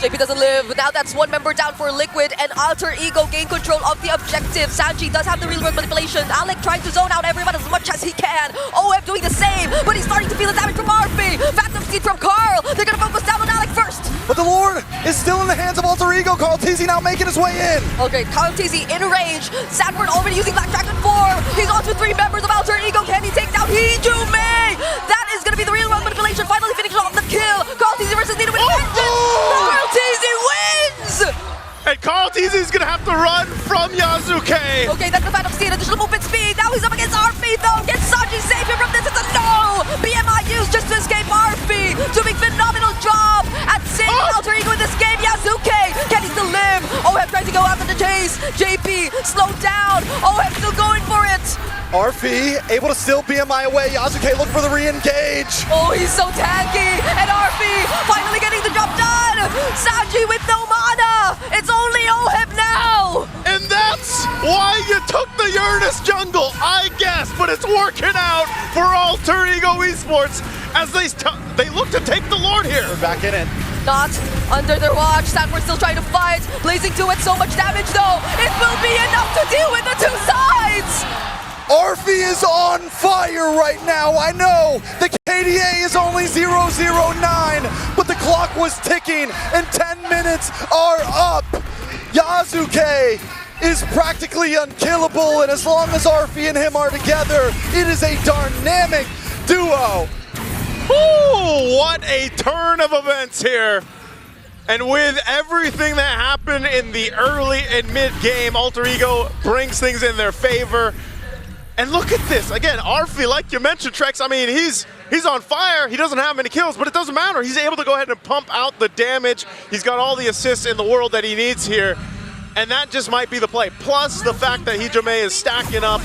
JP doesn't live. Now that's one member down for Liquid, and Alter Ego gain control of the objective. Sanji does have the real world manipulation. Alec trying to zone out everyone as much as he can. OF doing the same, but he's starting to feel the damage from RP. Phantom Seed from Carl. They're gonna focus down on Alec first. But the Lord is still in the hands of Alter Ego. Carl TZ now making his way in. Okay, Carl TZ in range. Sanford already using Black Dragon 4. He's on to 3 members of Alter Ego. Can he take down Hijime? That is gonna be the real world manipulation. Finally finishing off the kill. Carl TZ versus Nino with vengeance. Carl TZ wins! And Carl TZ is gonna have to run from Yasuke. Okay, that's the Phantom Seed, additional movement speed. Now he's up against RP though. Can Sanji save him from this? It's a no! BMI used just to escape RP. Doing phenomenal job at saving Alter Ego in this game. Yasuke, can he still live? OF trying to go after the chase. JP slowed down. OF still going for it. RP able to still BMI away. Yasuke looking for the re-engage. Oh, he's so tanky. And RP finally getting the job done. Sanji with no mana. It's only OF now. And that's why you took the Uranus jungle, I guess, but it's working out for Alter Ego Esports as they look to take the Lord here. We're back in it. Not under their watch. Sanford still trying to fight. Blazing to it, so much damage though. It will be enough to deal with the two sides. RP is on fire right now. I know the KDA is only 009, but the clock was ticking and 10 minutes are up. Yasuke is practically unkillable, and as long as RP and him are together, it is a dynamic duo. Ooh, what a turn of events here. And with everything that happened in the early and mid game, Alter Ego brings things in their favor. And look at this, again, Arfi, like you mentioned, Trex, I mean, he's on fire, he doesn't have many kills, but it doesn't matter. He's able to go ahead and pump out the damage. He's got all the assists in the world that he needs here, and that just might be the play. Plus the fact that Hijime is stacking up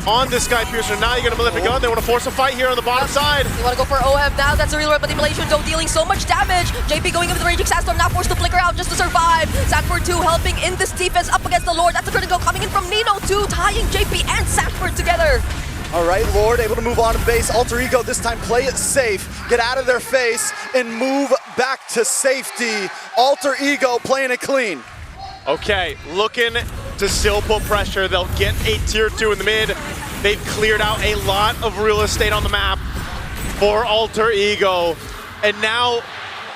on this Sky Piercer. Now you're gonna Malefic Gun, they wanna force a fight here on the bottom side. They wanna go for OF now, that's a real world manipulation, though dealing so much damage. JP going in with the Raging Sandstorm, now forced to flicker out just to survive. Sanford 2 helping in this defense up against the Lord. That's a critical coming in from Nino 2, tying JP and Sanford together. All right, Lord able to move on to base. Alter Ego this time play it safe, get out of their face, and move back to safety. Alter Ego playing it clean. Okay, looking to still put pressure. They'll get a tier 2 in the mid. They've cleared out a lot of real estate on the map for Alter Ego. And now,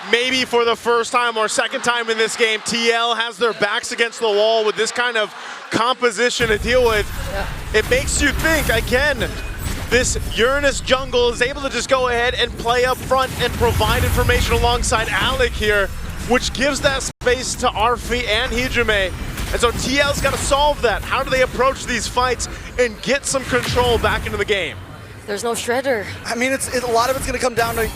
maybe for the first time or second time in this game, TL has their backs against the wall with this kind of composition to deal with. Yeah. It makes you think, again, this Uranus jungle is able to just go ahead and play up front and provide information alongside Alec here, which gives that space to Arfi and Hijime. And so TL's got to solve that. How do they approach these fights and get some control back into the game? There's no Shredder. I mean, a lot of it's going to come down to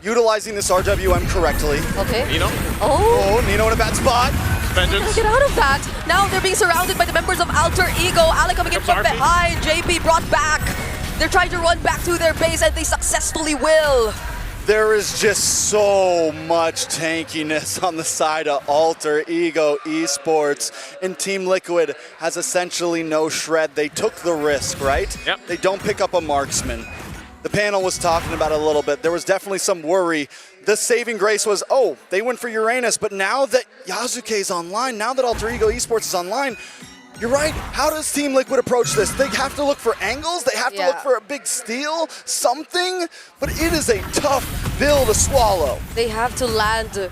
utilizing this RWM correctly. Okay. Nino? Oh, Nino in a bad spot. Vengeance. Get out of that. Now they're being surrounded by the members of Alter Ego. Alec coming in from behind. JP brought back. They're trying to run back to their base, and they successfully will. There is just so much tankiness on the side of Alter Ego Esports, and Team Liquid has essentially no shred. They took the risk, right? Yep. They don't pick up a marksman. The panel was talking about it a little bit. There was definitely some worry. The saving grace was, oh, they went for Uranus, but now that Yasuke's online, now that Alter Ego Esports is online, you're right. How does Team Liquid approach this? They have to look for angles. They have to look for a big steal, something. But it is a tough bill to swallow. They have to land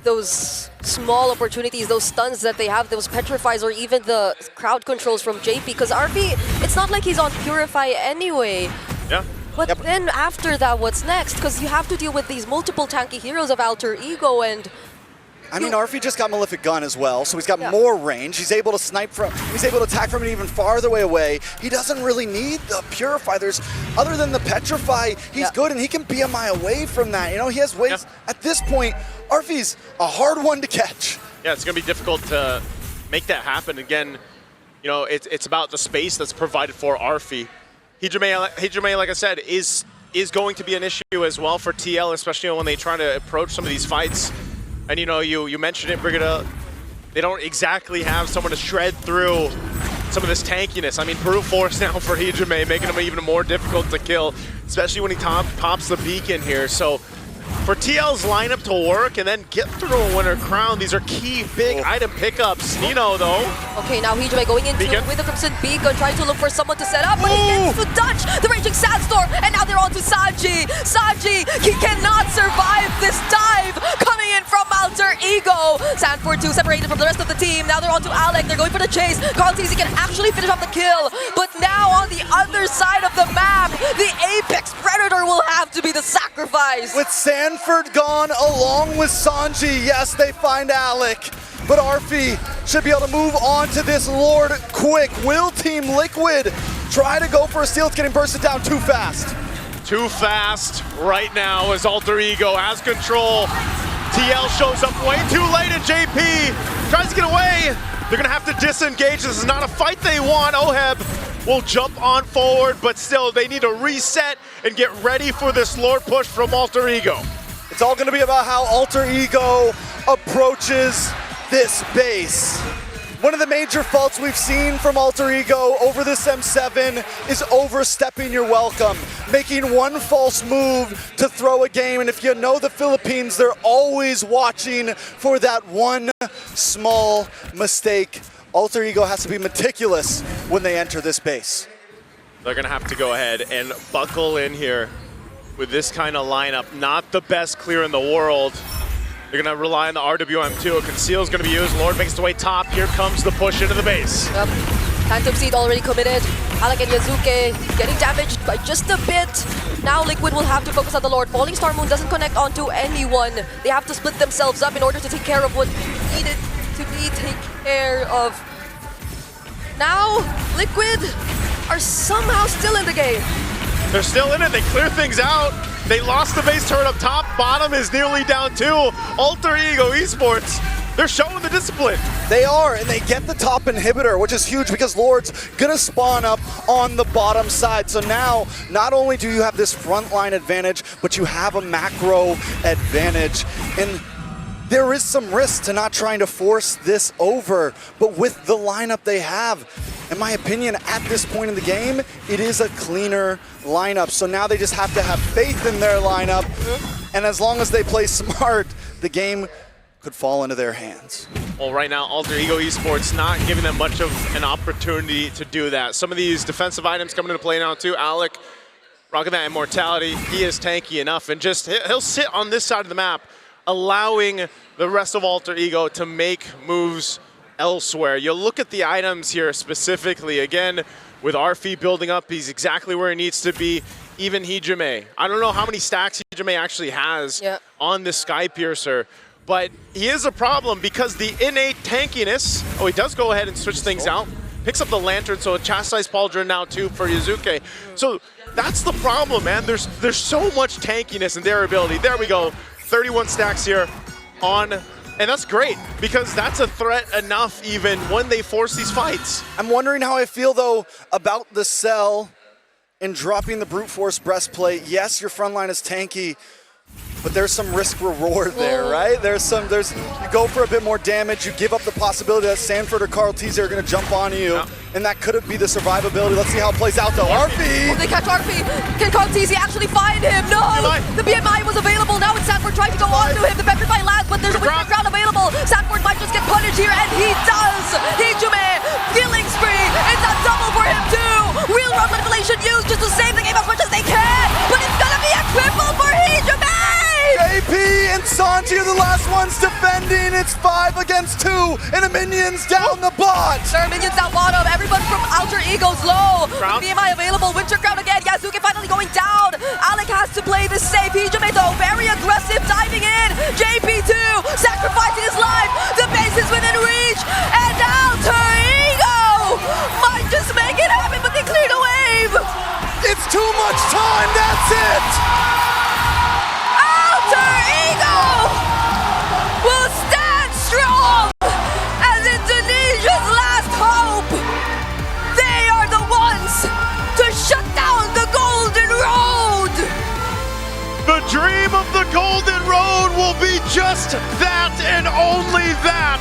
those small opportunities, those stuns that they have, those petrifies, or even the crowd controls from JP. Because RP, it's not like he's on Purify anyway. Yeah. But then after that, what's next? Because you have to deal with these multiple tanky heroes of Alter Ego, and I mean, Arfi just got Malefic Gun as well, so he's got more range. He's able to snipe from, he's able to attack from an even farther away. He doesn't really need the Purify. Other than the Petrify, he's good, and he can be a mile away from that. You know, he has ways, at this point, Arfi's a hard one to catch. Yeah, it's going to be difficult to make that happen. Again, you know, it's about the space that's provided for Arfi. Hijime, like I said, is going to be an issue as well for TL, especially when they try to approach some of these fights. And you know, you mentioned it, Brigitte, they don't exactly have someone to shred through some of this tankiness. I mean, brute force now for Hijime, making him even more difficult to kill, especially when he pops the beacon here. So for TL's lineup to work and then get through a winner crown, these are key big item pickups. Nino, though. Okay, now Hijime going into with the Crimson Beacon, trying to look for someone to set up, but he gets to dodge the Raging Sandstorm, and now they're on to Sanji. Sanji, he cannot survive this dive coming in from Alter Ego. Sanford 2 separated from the rest of the team. Now they're on to Alec. They're going for the chase. Carl TZ can actually finish off the kill, but now on the other side of the map, the Apex Predator will have to be the sacrifice. With Sanford gone along with Sanji, yes, they find Alec, but Arfi should be able to move on to this Lord quick. Will Team Liquid try to go for a steal? It's getting bursted down too fast. Too fast right now as Alter Ego has control. TL shows up way too late, and JP tries to get away. They're gonna have to disengage. This is not a fight they want. Oheb will jump on forward, but still they need to reset and get ready for this Lord push from Alter Ego. It's all gonna be about how Alter Ego approaches this base. One of the major faults we've seen from Alter Ego over this M7 is overstepping your welcome, making one false move to throw a game. And if you know the Philippines, they're always watching for that one small mistake. Alter Ego has to be meticulous when they enter this base. They're gonna have to go ahead and buckle in here with this kind of lineup. Not the best clear in the world. They're gonna rely on the RWM2. Conceal's gonna be used. Lord makes his way top. Here comes the push into the base. Yep. Phantom Seed already committed. Alec and Yazuke getting damaged by just a bit. Now Liquid will have to focus on the Lord. Falling Star Moon doesn't connect onto anyone. They have to split themselves up in order to take care of what needed to be taken care of. Now Liquid are somehow still in the game. They're still in it. They clear things out. They lost the base turret up top. Bottom is nearly down too. Alter Ego Esports, they're showing the discipline. They are, and they get the top inhibitor, which is huge because Lord's gonna spawn up on the bottom side. So now, not only do you have this frontline advantage, but you have a macro advantage. And there is some risk to not trying to force this over, but with the lineup they have, in my opinion, at this point in the game, it is a cleaner lineup. So now they just have to have faith in their lineup, and as long as they play smart, the game could fall into their hands. Well, right now, Alter Ego Esports not giving them much of an opportunity to do that. Some of these defensive items coming into play now too. Alec, rocking that immortality, he is tanky enough, and just he'll sit on this side of the map, allowing the rest of Alter Ego to make moves elsewhere. You look at the items here specifically, again, with Arfi building up, he's exactly where he needs to be. Even Hijime. I don't know how many stacks Hijime actually has on this Sky Piercer, but he is a problem because the innate tankiness, he does go ahead and switch things out. Picks up the Lantern, so a Chastised Pauldron now too for Yazuke. So that's the problem, man. There's so much tankiness in their ability. There we go. 31 stacks here on, and that's great because that's a threat enough even when they force these fights. I'm wondering how I feel though about the Cell and dropping the Brute Force Breastplate. Yes, your front line is tanky, but there's some risk reward there, right? You go for a bit more damage, you give up the possibility that Sanford or Carl TZ are gonna jump on you, and that could be the survivability. Let's see how it plays out though. Arfi! Oh, they catch Arfi. Can Carl TZ actually find him? No! The BMI was available. Now it's Sanford trying to go on to him. The Petrify lands, but there's a winter ground available. Sanford might just get punished here, and he does! Hijime, killing spree. It's a double for him too! Real run manipulation used just to save the game as much as they can, but it's gonna be a triple for Hijime! JP and Sanji are the last ones defending. It's 5 against 2, and the minions down the bot. There are minions down bottom. Everyone from Alter Ego's low. BMI available. Winter Crown again. Yazuki finally going down. Alec has to play this safe. Hijime though, very aggressive, diving in. JP2 sacrificing his life. too much time, that's it! Alter Ego will stand strong as Indonesia's last hope. They are the ones to shut down the Golden Road. The dream of the Golden Road will be just that and only that.